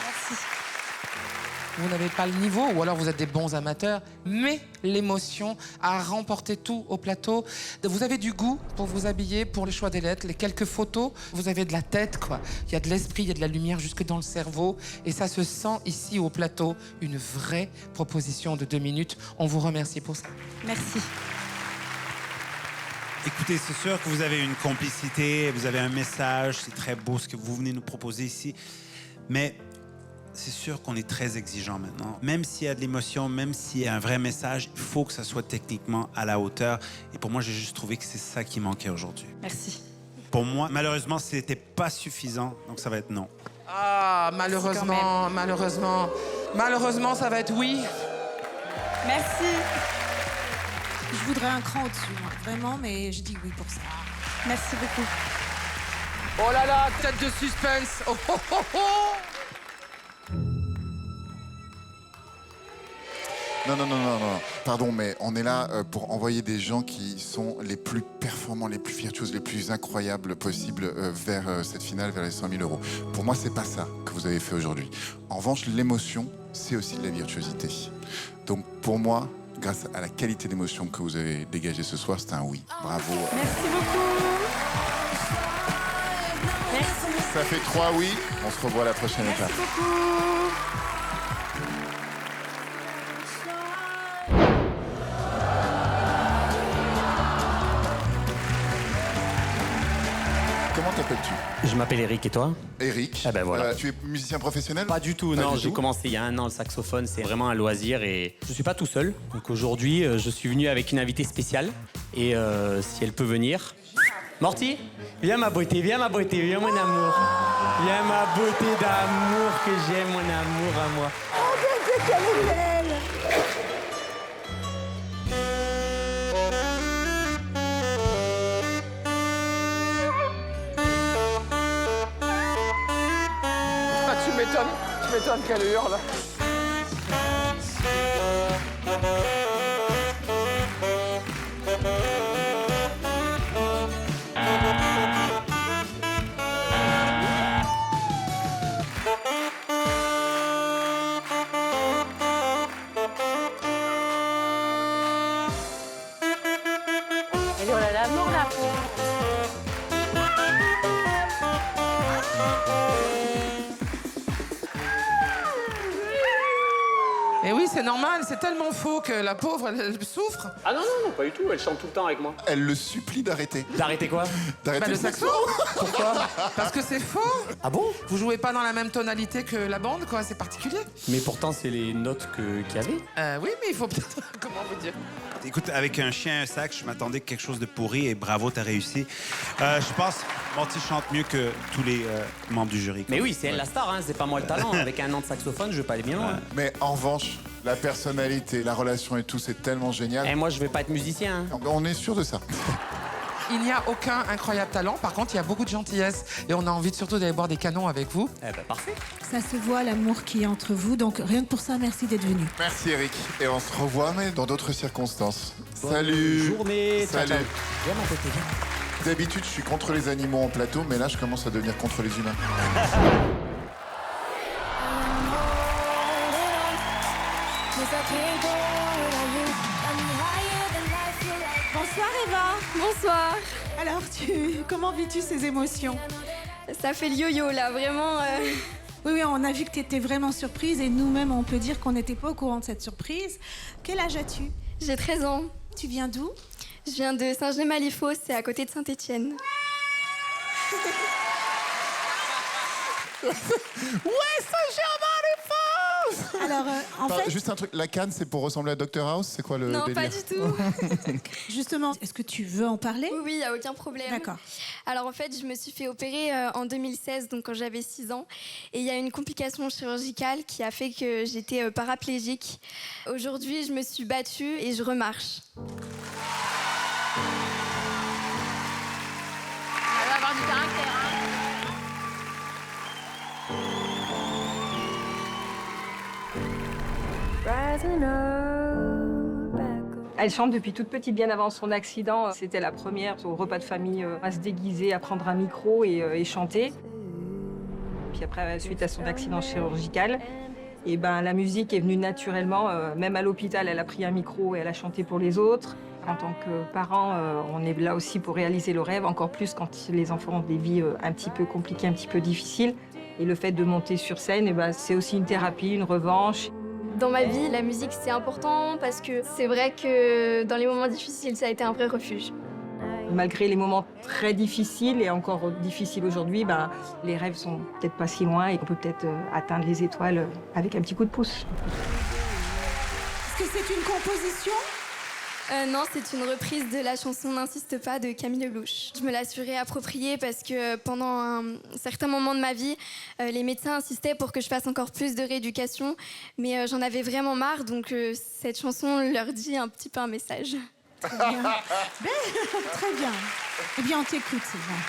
Merci. Vous n'avez pas le niveau, ou alors vous êtes des bons amateurs, mais l'émotion a remporté tout au plateau. Vous avez du goût pour vous habiller, pour les choix des lettres, les quelques photos. Vous avez de la tête, quoi. Il y a de l'esprit, il y a de la lumière jusque dans le cerveau. Et ça se sent ici au plateau. Une vraie proposition de 2 minutes. On vous remercie pour ça. Merci. Écoutez, c'est sûr que vous avez une complicité, vous avez un message, c'est très beau ce que vous venez nous proposer ici. Mais c'est sûr qu'on est très exigeant maintenant. Même s'il y a de l'émotion, même s'il y a un vrai message, il faut que ça soit techniquement à la hauteur. Et pour moi, j'ai juste trouvé que c'est ça qui manquait aujourd'hui. Merci. Pour moi, malheureusement, c'était pas suffisant, donc ça va être non. Ah, malheureusement, malheureusement, ça va être oui. Merci. Je voudrais un cran au-dessus, moi, vraiment, mais je dis oui pour ça. Merci beaucoup. Oh là là, tête de suspense. Oh, oh, oh, oh. Non. Pardon, mais on est là pour envoyer des gens qui sont les plus performants, les plus virtuoses, les plus incroyables possibles vers cette finale, vers les 100 000 €. Pour moi, c'est pas ça que vous avez fait aujourd'hui. En revanche, l'émotion, c'est aussi de la virtuosité. Donc pour moi, grâce à la qualité d'émotion que vous avez dégagée ce soir, c'est un oui. Bravo. Merci beaucoup. Merci. Ça fait 3 oui. On se revoit à la prochaine étape. Merci beaucoup. Comment t'appelles-tu? Je m'appelle Eric, et toi? Eric. Ah ben voilà. Tu es musicien professionnel? Pas du tout, non. J'ai commencé il y a 1 an le saxophone. C'est vraiment un loisir et je suis pas tout seul. Donc aujourd'hui, je suis venu avec une invitée spéciale. Et si elle peut venir... Morty, viens ma beauté, viens mon amour. Viens ma beauté d'amour que j'aime, mon amour à moi. Oh, Dieu, qu'elle est belle! Ah, tu m'étonnes qu'elle hurle. Et on a l'amour là. c'est normal, c'est tellement faux que la pauvre, elle souffre. Ah non, non, non, pas du tout. Elle chante tout le temps avec moi. Elle le supplie d'arrêter. D'arrêter quoi? D'arrêter Le saxo. Pourquoi? Parce que c'est faux. Ah bon? Vous jouez pas dans la même tonalité que la bande, quoi, c'est particulier. Mais pourtant, c'est les notes qu'il y avait. Oui, mais il faut peut-être... Comment vous dire? Écoute, avec un chien et un sac, je m'attendais à quelque chose de pourri et bravo, t'as réussi. Je pense que Morty chante mieux que tous les membres du jury. Mais oui, c'est elle la star, hein, c'est pas moi le talent. Avec un an de saxophone, je vais pas aller bien loin. Mais en revanche, la personnalité, la relation et tout, c'est tellement génial. Et moi, je vais pas être musicien. Hein. On est sûr de ça. Il n'y a aucun incroyable talent, par contre, il y a beaucoup de gentillesse. Et on a envie surtout d'aller boire des canons avec vous. Eh ben, parfait. Ça se voit, l'amour qui est entre vous. Donc, rien que pour ça, merci d'être venu. Merci Eric. Et on se revoit, mais dans d'autres circonstances. Salut. Bonne journée. Salut. Ciao, ciao. Viens, mon côté, viens. D'habitude, je suis contre les animaux en plateau, mais là, je commence à devenir contre les humains. Bonsoir Eva. Bonsoir. Alors, comment vis-tu ces émotions? Ça fait le yo-yo, là, vraiment. Oui, on a vu que tu étais vraiment surprise et nous-mêmes, on peut dire qu'on n'était pas au courant de cette surprise. Quel âge as-tu? J'ai 13 ans. Tu viens d'où? Je viens de Saint-Genès-Malifaux, c'est à côté de Saint-Étienne. Ouais, Saint-Germain-les-Fosse. Alors, en fait... Juste un truc, la canne, c'est pour ressembler à Dr House? C'est quoi le Non, délire? pas du tout. Justement, est-ce que tu veux en parler? Oui, il n'y a aucun problème. D'accord. Alors en fait, je me suis fait opérer en 2016, donc quand j'avais 6 ans. Et il y a une complication chirurgicale qui a fait que j'étais paraplégique. Aujourd'hui, je me suis battue et je remarche. Elle va avoir du caractère, hein. Elle chante depuis toute petite, bien avant son accident. C'était la première au repas de famille à se déguiser, à prendre un micro et chanter. Puis après, suite à son accident chirurgical, et la musique est venue naturellement. Même à l'hôpital, elle a pris un micro et elle a chanté pour les autres. En tant que parent, on est là aussi pour réaliser le rêve, encore plus quand les enfants ont des vies un petit peu compliquées, un petit peu difficiles. Et le fait de monter sur scène, c'est aussi une thérapie, une revanche. Dans ma vie, la musique, c'est important parce que c'est vrai que dans les moments difficiles, ça a été un vrai refuge. Malgré les moments très difficiles et encore difficiles aujourd'hui, les rêves sont peut-être pas si loin et on peut peut-être atteindre les étoiles avec un petit coup de pouce. Est-ce que c'est une composition? Non, c'est une reprise de la chanson N'insiste pas de Camille Lelouch. Je me la suis réappropriée parce que pendant un certain moment de ma vie, les médecins insistaient pour que je fasse encore plus de rééducation, mais j'en avais vraiment marre, donc cette chanson leur dit un petit peu un message. Très bien. Très bien. Eh bien, on t'écoute, Sylvain.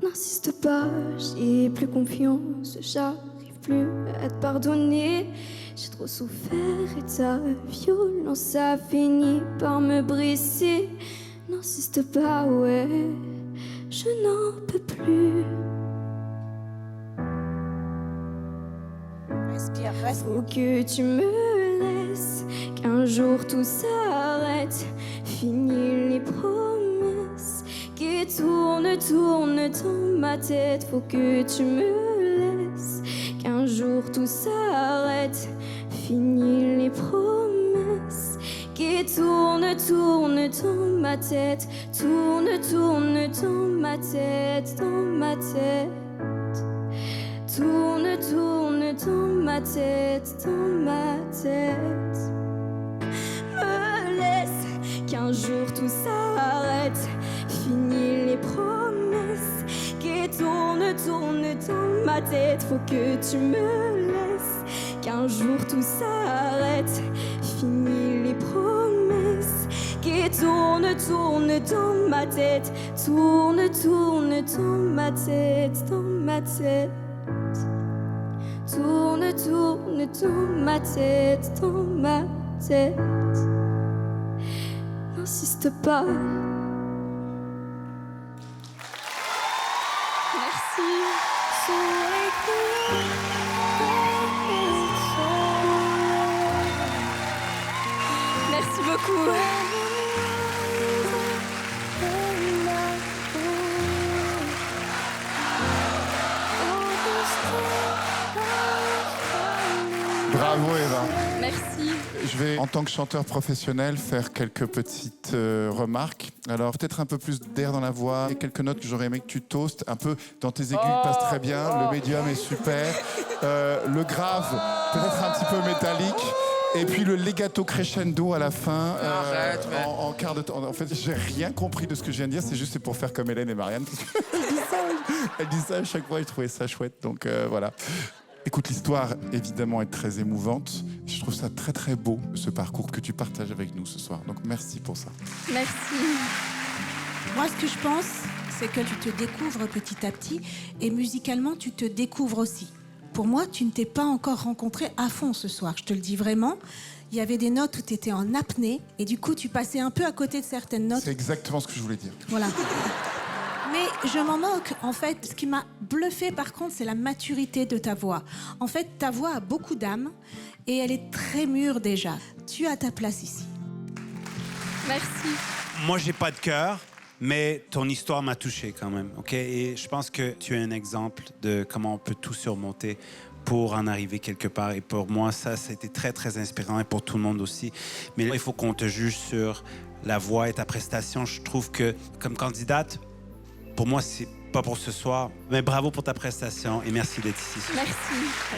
N'insiste pas, j'ai plus confiance, j'arrive plus à te pardonner. J'ai trop souffert et ta violence a fini par me briser. N'insiste pas, ouais, je n'en peux plus. Respire, respire. Faut que tu me laisses, qu'un jour tout s'arrête. Fini les promesses qui tournent dans ma tête. Faut que tu me laisses, qu'un jour tout s'arrête. Fini les promesses qui tournent dans ma tête. Tourne dans ma tête, dans ma tête. Tourne dans ma tête, dans ma tête. Me laisse, qu'un jour tout s'arrête. Fini les promesses qui tournent dans ma tête. Faut que tu me laisses, qu'un jour tout s'arrête. Fini les promesses qui tournent dans ma tête. Tourne dans ma tête, dans ma tête. Tourne dans ma tête, dans ma tête. N'insiste pas. Merci. Merci beaucoup. vais, en tant que chanteur professionnel, faire quelques petites remarques. Alors, peut-être un peu plus d'air dans la voix. Il y a quelques notes que j'aurais aimé que tu toastes. Un peu dans tes aigus, il passe très bien. Le médium est super. Le grave, peut-être un petit peu métallique. Et puis le legato crescendo à la fin, Arrête, mais... en quart de temps. En fait, j'ai rien compris de ce que je viens de dire. C'est juste pour faire comme Hélène et Marianne. Parce elle dit ça à chaque fois. Je trouvais ça chouette. Donc voilà. Écoute, l'histoire, évidemment, est très émouvante. Je trouve ça très, très beau, ce parcours que tu partages avec nous ce soir. Donc, merci pour ça. Merci. Moi, ce que je pense, c'est que tu te découvres petit à petit et musicalement, tu te découvres aussi. Pour moi, tu ne t'es pas encore rencontré à fond ce soir. Je te le dis vraiment. Il y avait des notes où tu étais en apnée et du coup, tu passais un peu à côté de certaines notes. C'est exactement ce que je voulais dire. Voilà. Mais je m'en moque. En fait, ce qui m'a bluffé, par contre, c'est la maturité de ta voix. En fait, ta voix a beaucoup d'âme et elle est très mûre déjà. Tu as ta place ici. Merci. Moi, j'ai pas de cœur, mais ton histoire m'a touché quand même, OK? Et je pense que tu es un exemple de comment on peut tout surmonter pour en arriver quelque part. Et pour moi, ça a été très, très inspirant et pour tout le monde aussi. Mais là, il faut qu'on te juge sur la voix et ta prestation. Je trouve que, comme candidate, pour moi, c'est pas pour ce soir. Mais bravo pour ta prestation et merci d'être ici. Merci.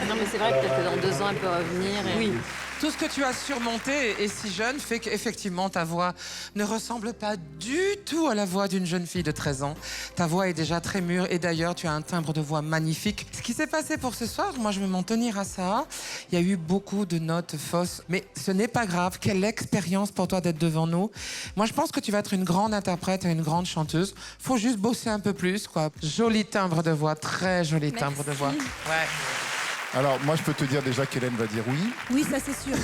Non, mais c'est vrai que peut-être que dans 2 ans, elle peut revenir. Et... Oui. Tout ce que tu as surmonté et si jeune fait qu'effectivement ta voix ne ressemble pas du tout à la voix d'une jeune fille de 13 ans. Ta voix est déjà très mûre et d'ailleurs tu as un timbre de voix magnifique. Ce qui s'est passé pour ce soir, moi je vais m'en tenir à ça. Il y a eu beaucoup de notes fausses, mais ce n'est pas grave. Quelle expérience pour toi d'être devant nous. Moi je pense que tu vas être une grande interprète et une grande chanteuse. Faut juste bosser un peu plus, quoi. Joli timbre de voix, très joli timbre de voix. Ouais. Alors, moi, je peux te dire déjà qu'Hélène va dire oui. Oui, ça c'est sûr.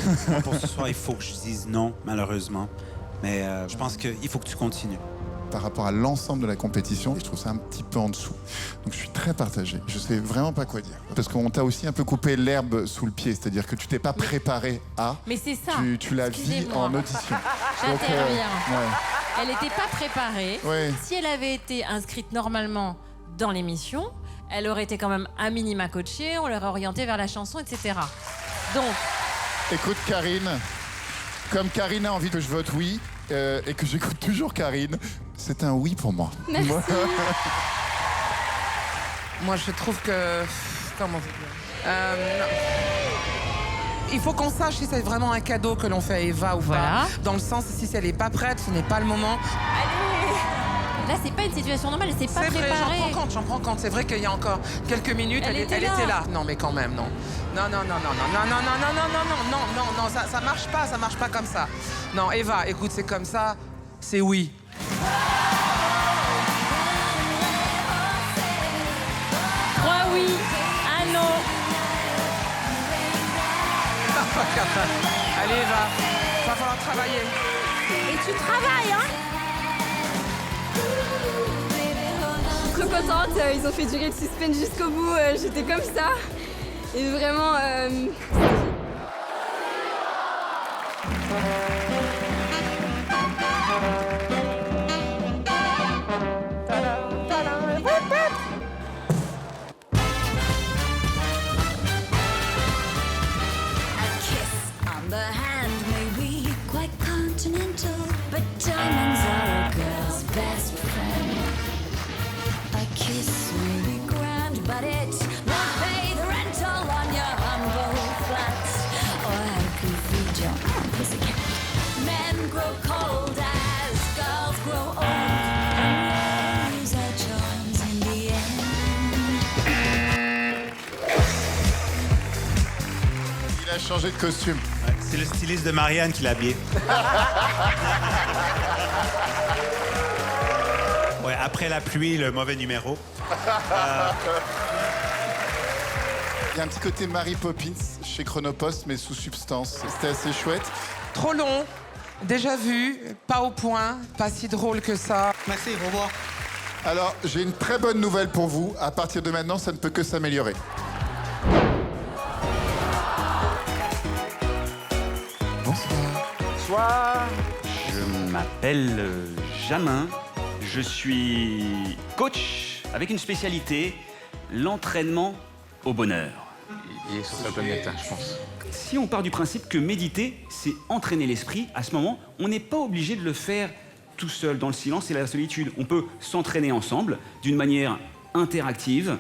Pour ce soir, il faut que je dise non, malheureusement. Mais je pense qu'il faut que tu continues. Par rapport à l'ensemble de la compétition, je trouve ça un petit peu en dessous. Donc je suis très partagé. Je sais vraiment pas quoi dire. Parce qu'on t'a aussi un peu coupé l'herbe sous le pied. C'est-à-dire que tu t'es pas préparé à... Mais c'est ça. Tu la vis en audition. J'interviens. Ouais. Elle n'était pas préparée. Ouais. Si elle avait été inscrite normalement dans l'émission, elle aurait été quand même à minima coachée, on l'aurait orientée vers la chanson, etc. Donc... Écoute, Karine, comme Karine a envie que je vote oui, et que j'écoute toujours Karine, c'est un oui pour moi. Merci. Moi, je trouve que... Comment vous dire il faut qu'on sache si c'est vraiment un cadeau que l'on fait à Eva ou pas. Dans le sens, si elle n'est pas prête, ce n'est pas le moment. Là, c'est pas une situation normale, c'est pas préparé. C'est vrai, j'en prends compte. C'est vrai qu'il y a encore quelques minutes, elle était là. Non, mais quand même, non. Non, ça marche pas comme ça. Non, Eva, écoute, c'est comme ça, c'est oui. 3 oui, 1 non. Allez, Eva, va falloir travailler. Et tu travailles, hein? Trop contente, ils ont fait durer le suspense jusqu'au bout, j'étais comme ça. Et vraiment... Il a changé de costume. Ouais, c'est le styliste de Marianne qui l'a habillé. Ouais, après la pluie, le mauvais numéro. Il y a un petit côté Mary Poppins chez Chronopost, mais sous substance. C'était assez chouette. Trop long, déjà vu, pas au point, pas si drôle que ça. Merci, au revoir. Alors, j'ai une très bonne nouvelle pour vous. À partir de maintenant, ça ne peut que s'améliorer. Bonsoir. Je m'appelle Jamin. Je suis coach avec une spécialité, l'entraînement au bonheur. Il est sur sa planète, je pense. Si on part du principe que méditer, c'est entraîner l'esprit, à ce moment, on n'est pas obligé de le faire tout seul, dans le silence et la solitude. On peut s'entraîner ensemble, d'une manière interactive,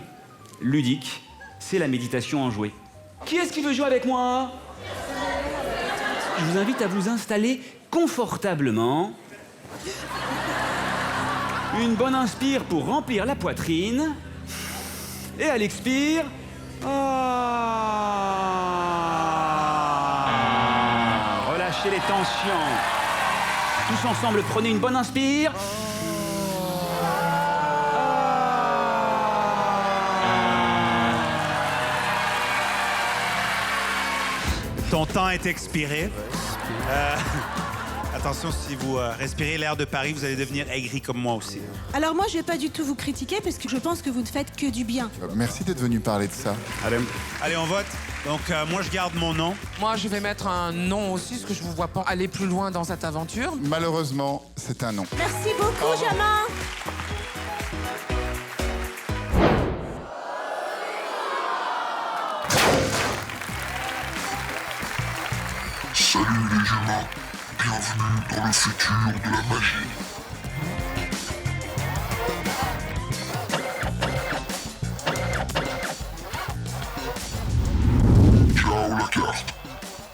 ludique. C'est la méditation en jouet. Qui est-ce qui veut jouer avec moi? Je vous invite à vous installer confortablement. Une bonne inspire pour remplir la poitrine. Et à l'expire... Relâchez les tensions. Tous ensemble, prenez une bonne inspire. Ton temps est expiré. Attention, si vous respirez l'air de Paris, vous allez devenir aigri comme moi aussi. Alors moi, je vais pas du tout vous critiquer parce que je pense que vous ne faites que du bien. Merci d'être venu parler de ça. Allez, on vote. Donc, moi, je garde mon nom. Moi, je vais mettre un non aussi, parce que je vous vois pas aller plus loin dans cette aventure. Malheureusement, c'est un non. Merci beaucoup, Jamin. Salut les humains, bienvenue dans le futur de la magie. Ciao la carte.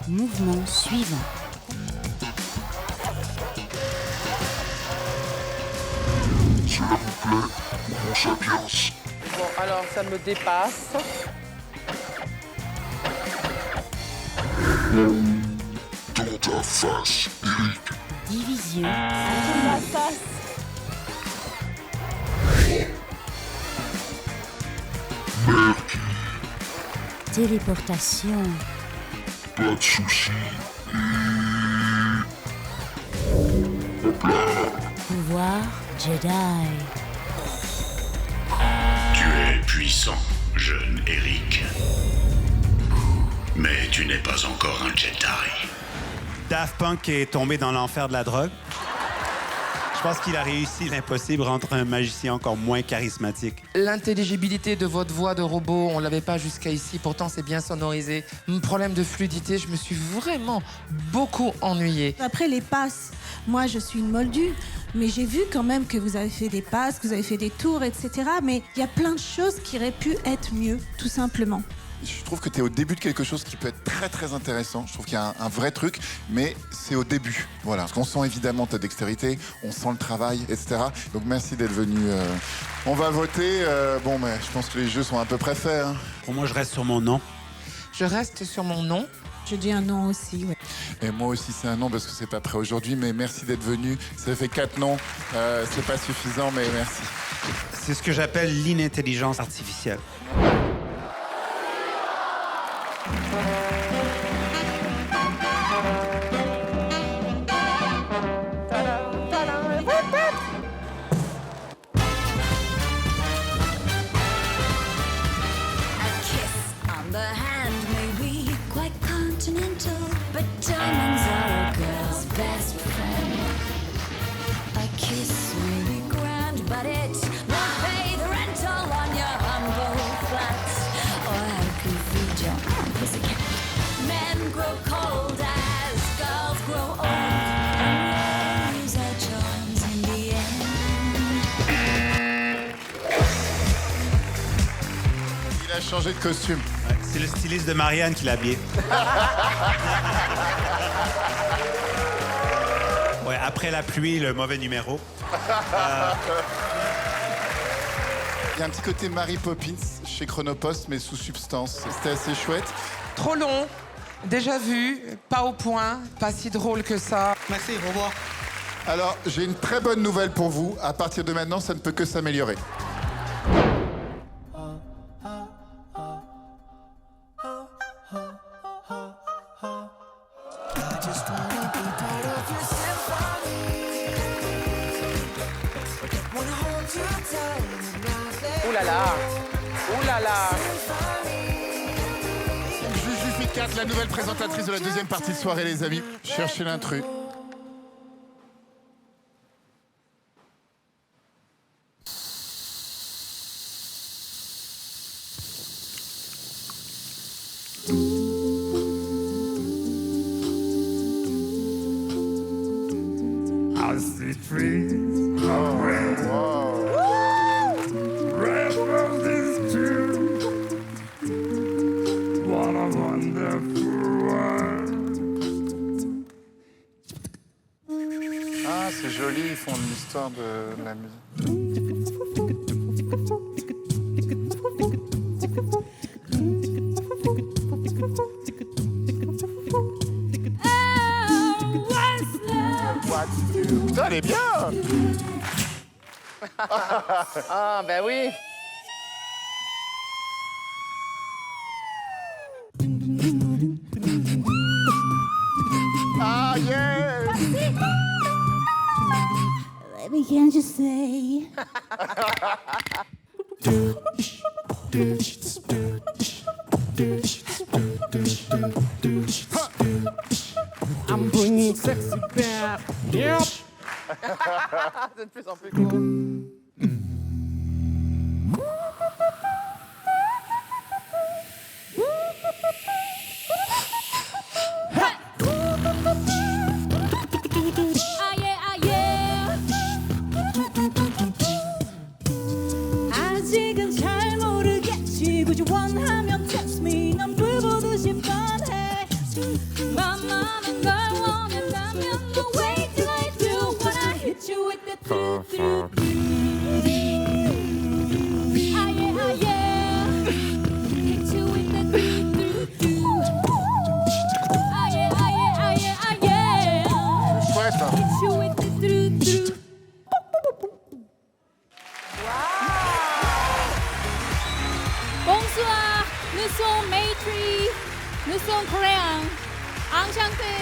Mouvement suivant. Cela vous plaît, Homo sapiens? Bon, alors, ça me dépasse. Dans ta face, Eric. Division. Dans ma face. Merky, Téléportation. pas de soucis. Hop là. Pouvoir Jedi. Tu es puissant, jeune Eric. Mais tu n'es pas encore un Jedi. Daft Punk est tombé dans l'enfer de la drogue. Je pense qu'il a réussi l'impossible, rendre un magicien encore moins charismatique. L'intelligibilité de votre voix de robot, on l'avait pas jusqu'à ici, pourtant c'est bien sonorisé. Problème de fluidité, je me suis vraiment beaucoup ennuyée. Après les passes, moi je suis une moldue, mais j'ai vu quand même que vous avez fait des passes, que vous avez fait des tours, etc. Mais il y a plein de choses qui auraient pu être mieux, tout simplement. Je trouve que tu es au début de quelque chose qui peut être très très intéressant. Je trouve qu'il y a un vrai truc, mais c'est au début. Voilà. Parce qu'on sent évidemment ta dextérité, on sent le travail, etc. Donc merci d'être venu. On va voter. Bon, mais je pense que les jeux sont à peu près faits. Hein. Pour moi, je reste sur mon nom. Je reste sur mon nom. Je dis un non aussi, ouais. Et moi aussi, c'est un non parce que c'est pas prêt aujourd'hui, mais merci d'être venu. Ça fait 4 noms. C'est pas suffisant, mais merci. C'est ce que j'appelle l'inintelligence artificielle. But diamonds are a girl's best friend. A kiss may be grand, but it won't pay the rental on your humble flat, or help you feed your own pussycat. Men grow cold as girls grow old, and we lose our charms in the end. Il a changé de costume. C'est le styliste de Marianne qui l'a habillé. Ouais, après la pluie, le mauvais numéro. Il y a un petit côté Mary Poppins chez Chronopost, mais sous substance. C'était assez chouette. Trop long, déjà vu, pas au point, pas si drôle que ça. Merci, au revoir. Alors, j'ai une très bonne nouvelle pour vous. À partir de maintenant, ça ne peut que s'améliorer. Ouh là là, ouh là là. Juju 4, la nouvelle présentatrice de la deuxième partie de soirée, les amis. Cherchez l'intrus. free. Red roses too. What a wonderful world. Ah, c'est joli, ils font l'histoire de la musique. Putain, elle est bien. Ah, ben oui. Ah, yeah. Baby, can't you say? I'm bringing sexy back. Yep. C'est de plus en plus court. 아직은 잘 모르겠지 굳이 원하면 test me 난 불보듯이 뻔해 만만한 걸 원한다면 no wait till I do when I hit you with the through ah yeah hit you with the through ah yeah Chouette. hit you with the through Bonsoir, nous sommes Maitri, nous sommes coréens. Enchanté.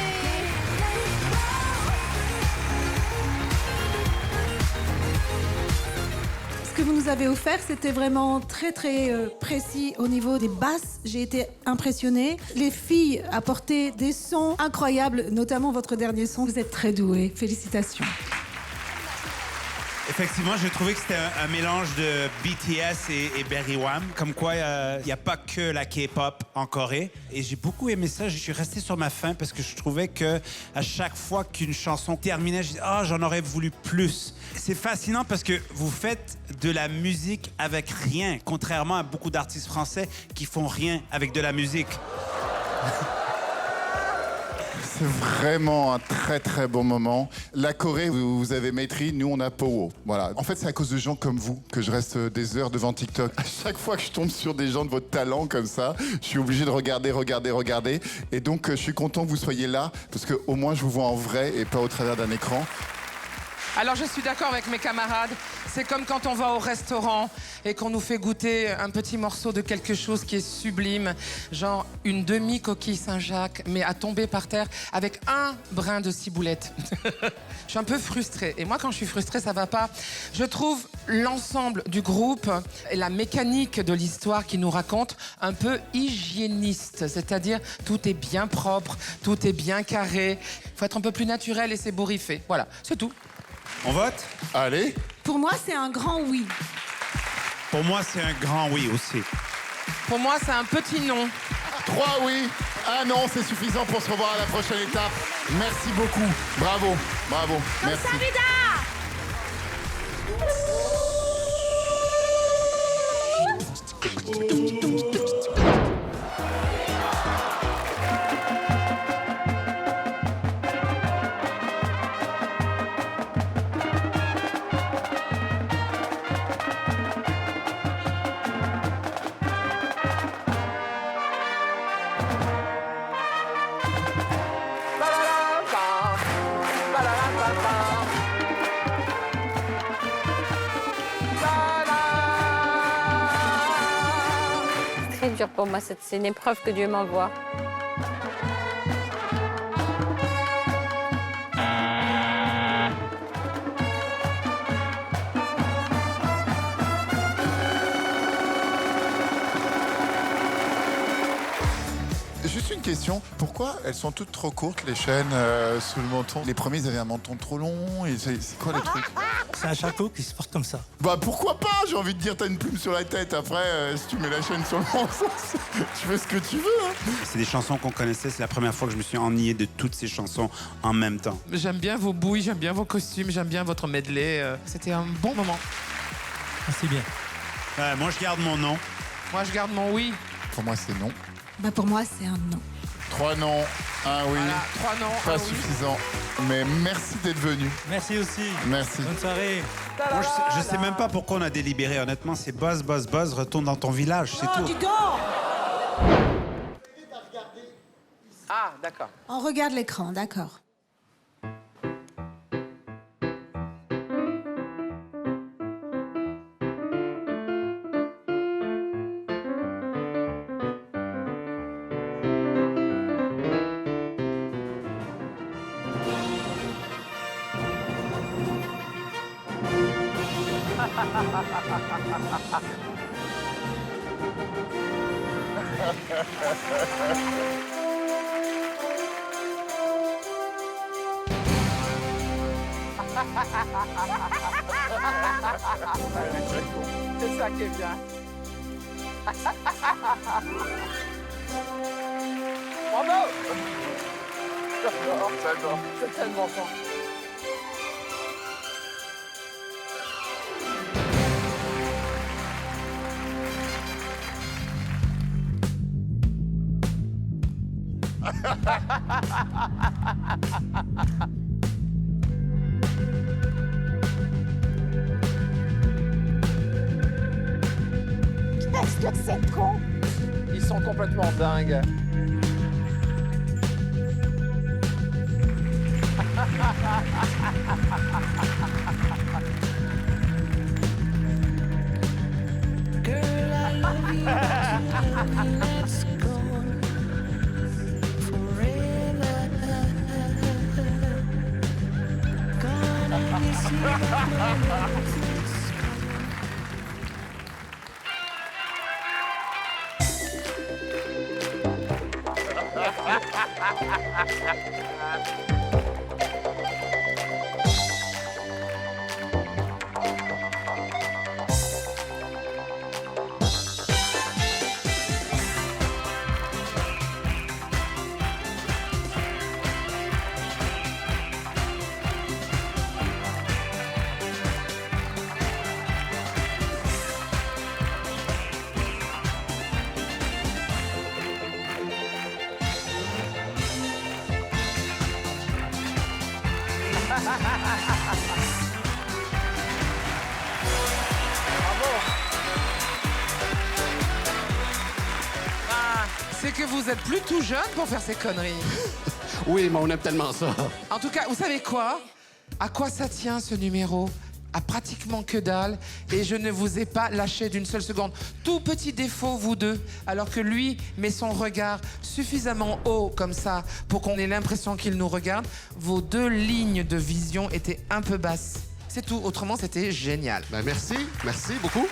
Ce que vous nous avez offert, c'était vraiment très précis au niveau des basses. J'ai été impressionnée. Les filles apportaient des sons incroyables, notamment votre dernier son. Vous êtes très douées. Félicitations. Effectivement, j'ai trouvé que c'était un mélange de BTS et Berry Wham. Comme quoi, il n'y a pas que la K-pop en Corée. Et j'ai beaucoup aimé ça. Je suis resté sur ma faim parce que je trouvais que à chaque fois qu'une chanson terminait, je disais « Ah, j'en aurais voulu plus ». C'est fascinant parce que vous faites de la musique avec rien, contrairement à beaucoup d'artistes français qui font rien avec de la musique. C'est vraiment un très bon moment. La Corée, vous avez Maitri, nous on a Powo. Voilà. En fait, c'est à cause de gens comme vous que je reste des heures devant TikTok. À chaque fois que je tombe sur des gens de votre talent comme ça, je suis obligé de regarder. Et donc, je suis content que vous soyez là parce qu'au moins je vous vois en vrai et pas au travers d'un écran. Alors je suis d'accord avec mes camarades, c'est comme quand on va au restaurant et qu'on nous fait goûter un petit morceau de quelque chose qui est sublime, genre une demi-coquille Saint-Jacques, mais à tomber par terre avec un brin de ciboulette. Je suis un peu frustrée. Et moi, quand je suis frustrée, ça va pas. Je trouve l'ensemble du groupe et la mécanique de l'histoire qui nous raconte un peu hygiéniste. C'est-à-dire, tout est bien propre, tout est bien carré. Il faut être un peu plus naturel et s'ébouriffer. Voilà, c'est tout. On vote? Allez. Pour moi, c'est un grand oui. Pour moi, c'est un grand oui aussi. Pour moi, c'est un petit non. 3 oui, 1 non, c'est suffisant pour se revoir à la prochaine étape. Merci beaucoup. Bravo. Merci. Très dur pour moi, c'est une épreuve que Dieu m'envoie. Juste une question, pourquoi elles sont toutes trop courtes les chaînes sous le menton? Les premiers ils avaient un menton trop long et c'est quoi le truc? C'est un chaco qui se porte comme ça. Bah pourquoi pas? J'ai envie de dire, t'as une plume sur la tête. Après, si tu mets la chaîne sur le menton, tu fais ce que tu veux. Hein. C'est des chansons qu'on connaissait. C'est la première fois que je me suis ennuyé de toutes ces chansons en même temps. J'aime bien vos bouilles, j'aime bien vos costumes, j'aime bien votre medley. C'était un bon moment. Merci bien. Moi, je garde mon nom. Moi, je garde mon oui. Pour moi, c'est non. Bah pour moi, c'est un non. 3 non, 1 oui. Voilà, 3 non, Pas un oui. suffisant. Mais merci d'être venu. Merci aussi. Merci. Bonne soirée. Moi, je sais même pas pourquoi on a délibéré. Honnêtement, c'est buzz, retourne dans ton village, c'est tout. Ah, d'accord. On regarde l'écran, d'accord. C'est ça qui est bien. Bravo! J'adore. C'est tellement fort. Qu'est-ce que c'est con? Ils sont complètement dingues. Girl, I love you, let's go forever. Gonna miss you, C'est que vous êtes plus tout jeune pour faire ces conneries. Oui, mais on aime tellement ça. En tout cas, vous savez quoi? À quoi ça tient ce numéro? À pratiquement que dalle. Et je ne vous ai pas lâché d'une seule seconde. Tout petit défaut, vous deux. Alors que lui met son regard suffisamment haut comme ça pour qu'on ait l'impression qu'il nous regarde. Vos deux lignes de vision étaient un peu basses. C'est tout. Autrement, c'était génial. Ben merci beaucoup.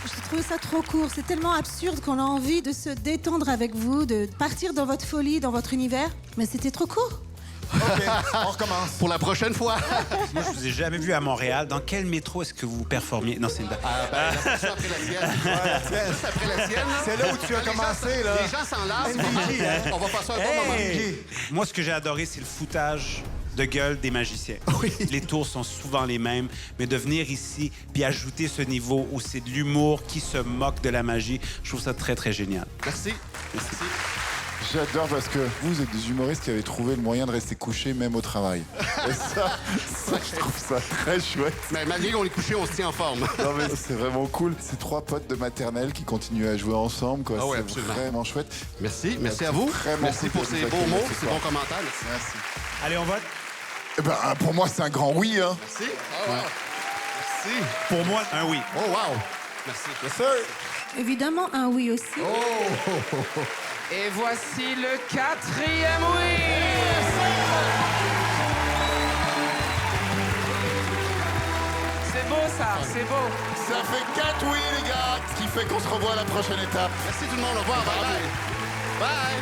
Je trouve ça trop court. C'est tellement absurde qu'on a envie de se détendre avec vous, de partir dans votre folie, dans votre univers. Mais c'était trop court. OK, on recommence. Pour la prochaine fois. Moi, je vous ai jamais vu à Montréal. Dans quel métro est-ce que vous performiez? Non, c'est une... La station après la sienne. Juste après la sienne. Là. C'est là où tu as commencé, là. Les gens s'en lassent. On va passer un bon moment. Moi, ce que j'ai adoré, c'est le foutage de gueule des magiciens. Oui. Les tours sont souvent les mêmes, mais de venir ici puis ajouter ce niveau où c'est de l'humour qui se moque de la magie, je trouve ça très, très génial. Merci. J'adore parce que vous êtes des humoristes qui avaient trouvé le moyen de rester couchés même au travail. Et ça, je trouve ça très chouette. Mais malgré qu'on est couché, on se tient en forme. Non mais c'est vraiment cool. C'est 3 potes de maternelle qui continuent à jouer ensemble. Quoi. Ah ouais, c'est absolument. vraiment chouette. Merci à vous. Merci pour ces beaux mots, ces bons commentaires. Merci. Allez, on vote. Eh ben, pour moi, c'est un grand oui. Hein. Merci. Oh, wow. Merci. Pour moi, un oui. Oh, wow. Merci. Yes, sir. Évidemment, un oui aussi. Oh. Et voici le 4e oui! C'est beau ça, c'est beau. Ça fait 4 oui, les gars. Ce qui fait qu'on se revoit à la prochaine étape. Merci tout le monde. Au revoir. Bye. Bye.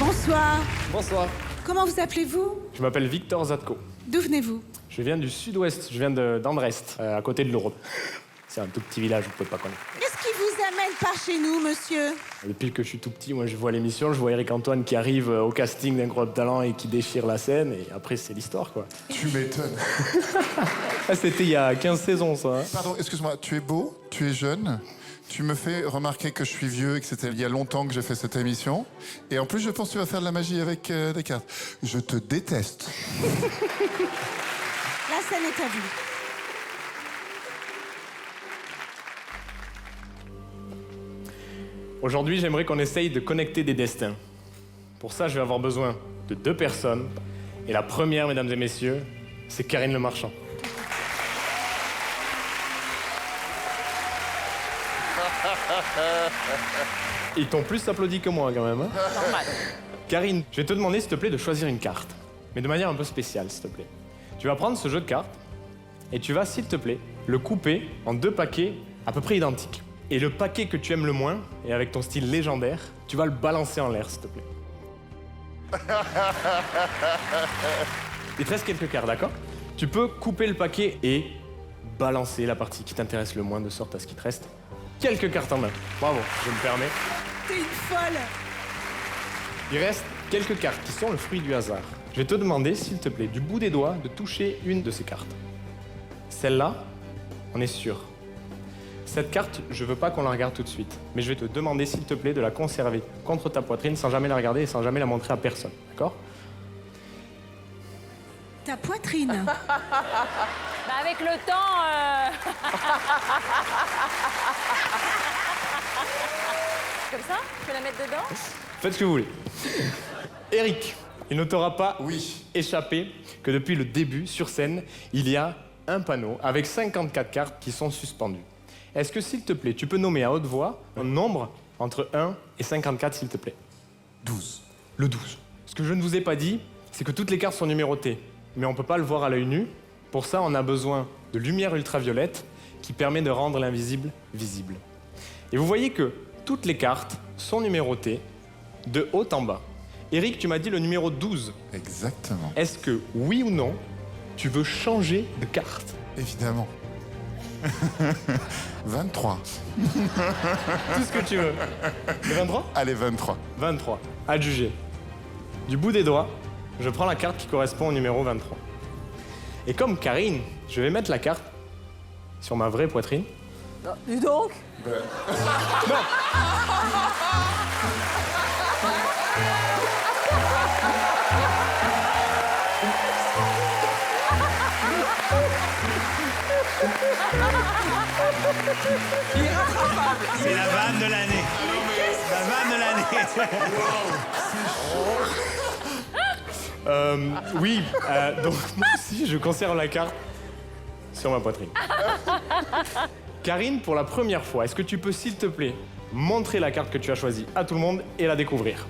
Bonsoir. Bonsoir. Comment vous appelez-vous? Je m'appelle Victor Zatko. D'où venez-vous? Je viens du sud-ouest, je viens d'Andrest, à côté de l'Europe. C'est un tout petit village, vous pouvez pas connaître. Qu'est-ce qui vous amène par chez nous, monsieur? Depuis que je suis tout petit, moi je vois l'émission, je vois Eric Antoine qui arrive au casting d'Incroyable Talent et qui déchire la scène, et après c'est l'histoire, quoi. Tu m'étonnes. Ah, c'était il y a 15 saisons, ça. Hein. Pardon, excuse-moi, tu es beau, tu es jeune, tu me fais remarquer que je suis vieux et que c'était il y a longtemps que j'ai fait cette émission. Et en plus, je pense que tu vas faire de la magie avec des cartes. Je te déteste. La scène est à vous. Aujourd'hui, j'aimerais qu'on essaye de connecter des destins. Pour ça, je vais avoir besoin de 2 personnes. Et la première, mesdames et messieurs, c'est Karine Le Marchand. Ils t'ont plus applaudi que moi, quand même. Hein. Normal. Karine, je vais te demander, s'il te plaît, de choisir une carte. Mais de manière un peu spéciale, s'il te plaît. Tu vas prendre ce jeu de cartes et tu vas, s'il te plaît, le couper en 2 paquets à peu près identiques. Et le paquet que tu aimes le moins, et avec ton style légendaire, tu vas le balancer en l'air, s'il te plaît. Il te reste quelques cartes, d'accord? Tu peux couper le paquet et balancer la partie qui t'intéresse le moins, de sorte à ce qu'il te reste quelques cartes en main. Bravo, je me permets. T'es une folle. Il reste quelques cartes qui sont le fruit du hasard. Je vais te demander, s'il te plaît, du bout des doigts, de toucher une de ces cartes. Celle-là, on est sûr. Cette carte, je veux pas qu'on la regarde tout de suite. Mais je vais te demander, s'il te plaît, de la conserver contre ta poitrine sans jamais la regarder et sans jamais la montrer à personne. D'accord? Ta poitrine. Bah avec le temps... Comme ça? Je peux la mettre dedans? Faites ce que vous voulez. Eric, il ne t'aura pas échappé que depuis le début, sur scène, il y a un panneau avec 54 cartes qui sont suspendues. Est-ce que, s'il te plaît, tu peux nommer à haute voix un nombre entre 1 et 54, s'il te plaît? 12. Le 12. Ce que je ne vous ai pas dit, c'est que toutes les cartes sont numérotées. Mais on ne peut pas le voir à l'œil nu. Pour ça, on a besoin de lumière ultraviolette qui permet de rendre l'invisible visible. Et vous voyez que toutes les cartes sont numérotées de haut en bas. Eric, tu m'as dit le numéro 12. Exactement. Est-ce que, oui ou non, tu veux changer de carte? Évidemment. 23. Tout ce que tu veux. Le 23? Allez, 23. 23. À juger. Du bout des doigts, je prends la carte qui correspond au numéro 23. Et comme Karine, je vais mettre la carte sur ma vraie poitrine. Dis donc. Non. C'est la vanne de l'année. La vanne de l'année. Oui, donc moi aussi, je conserve la carte sur ma poitrine. Karine, pour la première fois, est-ce que tu peux, s'il te plaît, montrer la carte que tu as choisie à tout le monde et la découvrir?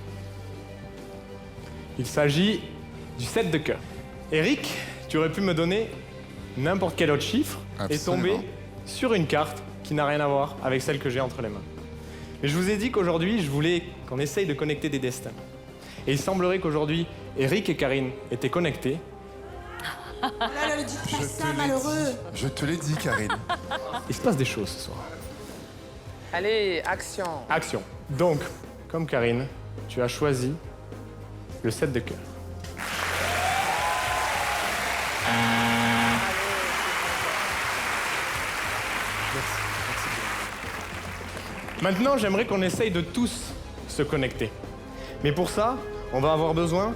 Il s'agit du 7 de cœur. Eric, tu aurais pu me donner n'importe quel autre chiffre et tomber sur une carte qui n'a rien à voir avec celle que j'ai entre les mains. Mais je vous ai dit qu'aujourd'hui, je voulais qu'on essaye de connecter des destins. Et il semblerait qu'aujourd'hui, Eric et Karine étaient connectés. Là, là, ne dites pas ça, malheureux. Je te l'ai dit, Karine. Il se passe des choses ce soir. Allez, action. Action. Donc, comme Karine, tu as choisi le 7 de cœur. Maintenant, j'aimerais qu'on essaye de tous se connecter. Mais pour ça, on va avoir besoin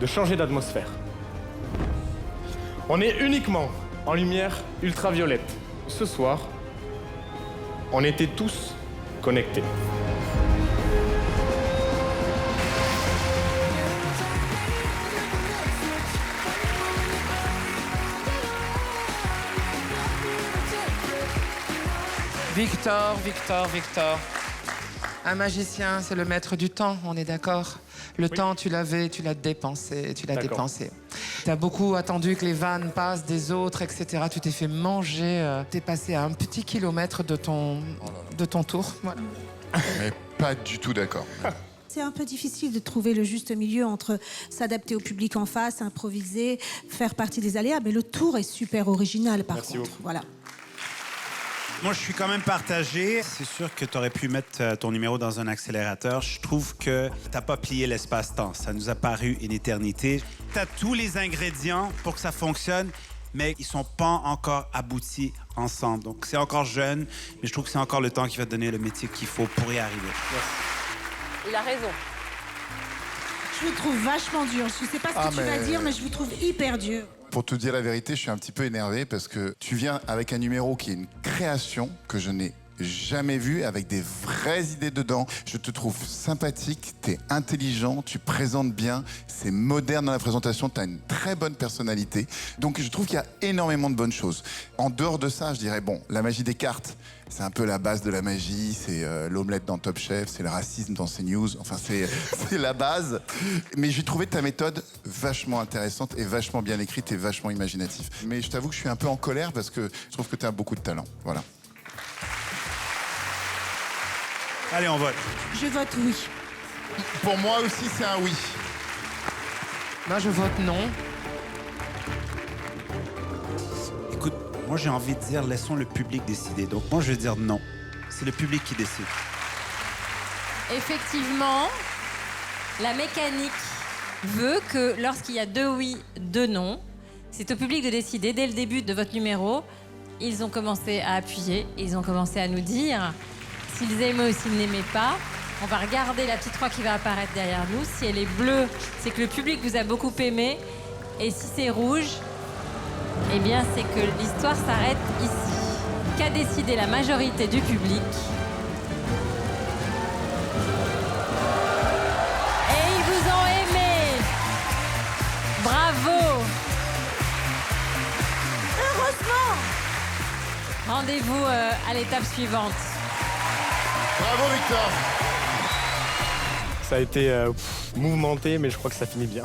de changer d'atmosphère. On est uniquement en lumière ultraviolette. Ce soir, on était tous connectés. Victor, Victor, Victor. Un magicien, c'est le maître du temps, on est d'accord? Le temps, tu l'avais, tu l'as dépensé, tu l'as dépensé. Tu as beaucoup attendu que les vannes passent des autres, etc. Tu t'es fait manger. T'es passé à un petit kilomètre de ton tour. Voilà. Mais pas du tout d'accord. C'est un peu difficile de trouver le juste milieu entre s'adapter au public en face, improviser, faire partie des aléas, mais le tour est super original par contre. Voilà. Moi, je suis quand même partagé. C'est sûr que tu aurais pu mettre ton numéro dans un accélérateur. Je trouve que t'as pas plié l'espace-temps. Ça nous a paru une éternité. Tu as tous les ingrédients pour que ça fonctionne, mais ils sont pas encore aboutis ensemble. Donc, c'est encore jeune, mais je trouve que c'est encore le temps qui va te donner le métier qu'il faut pour y arriver. Il a raison. Je vous trouve vachement dur. Je sais pas ce que tu vas dire, mais je vous trouve hyper dur. Pour te dire la vérité, je suis un petit peu énervé parce que tu viens avec un numéro qui est une création que je n'ai jamais vue, avec des vraies idées dedans. Je te trouve sympathique, t'es intelligent, tu présentes bien, c'est moderne dans la présentation, t'as une très bonne personnalité. Donc je trouve qu'il y a énormément de bonnes choses. En dehors de ça, je dirais, bon, la magie des cartes, c'est un peu la base de la magie, c'est l'omelette dans Top Chef, c'est le racisme dans CNews, enfin c'est la base. Mais j'ai trouvé ta méthode vachement intéressante et vachement bien écrite et vachement imaginative. Mais je t'avoue que je suis un peu en colère parce que je trouve que tu as beaucoup de talent. Voilà. Allez, on vote. Je vote oui. Pour moi aussi, c'est un oui. Moi, je vote non. Écoute, moi, j'ai envie de dire, laissons le public décider. Donc, moi, je vais dire non. C'est le public qui décide. Effectivement, la mécanique veut que lorsqu'il y a 2 oui, 2 non, c'est au public de décider. Dès le début de votre numéro, ils ont commencé à appuyer, ils ont commencé à nous dire s'ils aimaient ou s'ils n'aimaient pas. On va regarder la petite croix qui va apparaître derrière nous. Si elle est bleue, c'est que le public vous a beaucoup aimé. Et si c'est rouge, eh bien, c'est que l'histoire s'arrête ici. Qu'a décidé la majorité du public? Et ils vous ont aimé. Bravo. Heureusement. Rendez-vous à l'étape suivante. Bravo, Victor. Ça a été mouvementé, mais je crois que ça finit bien.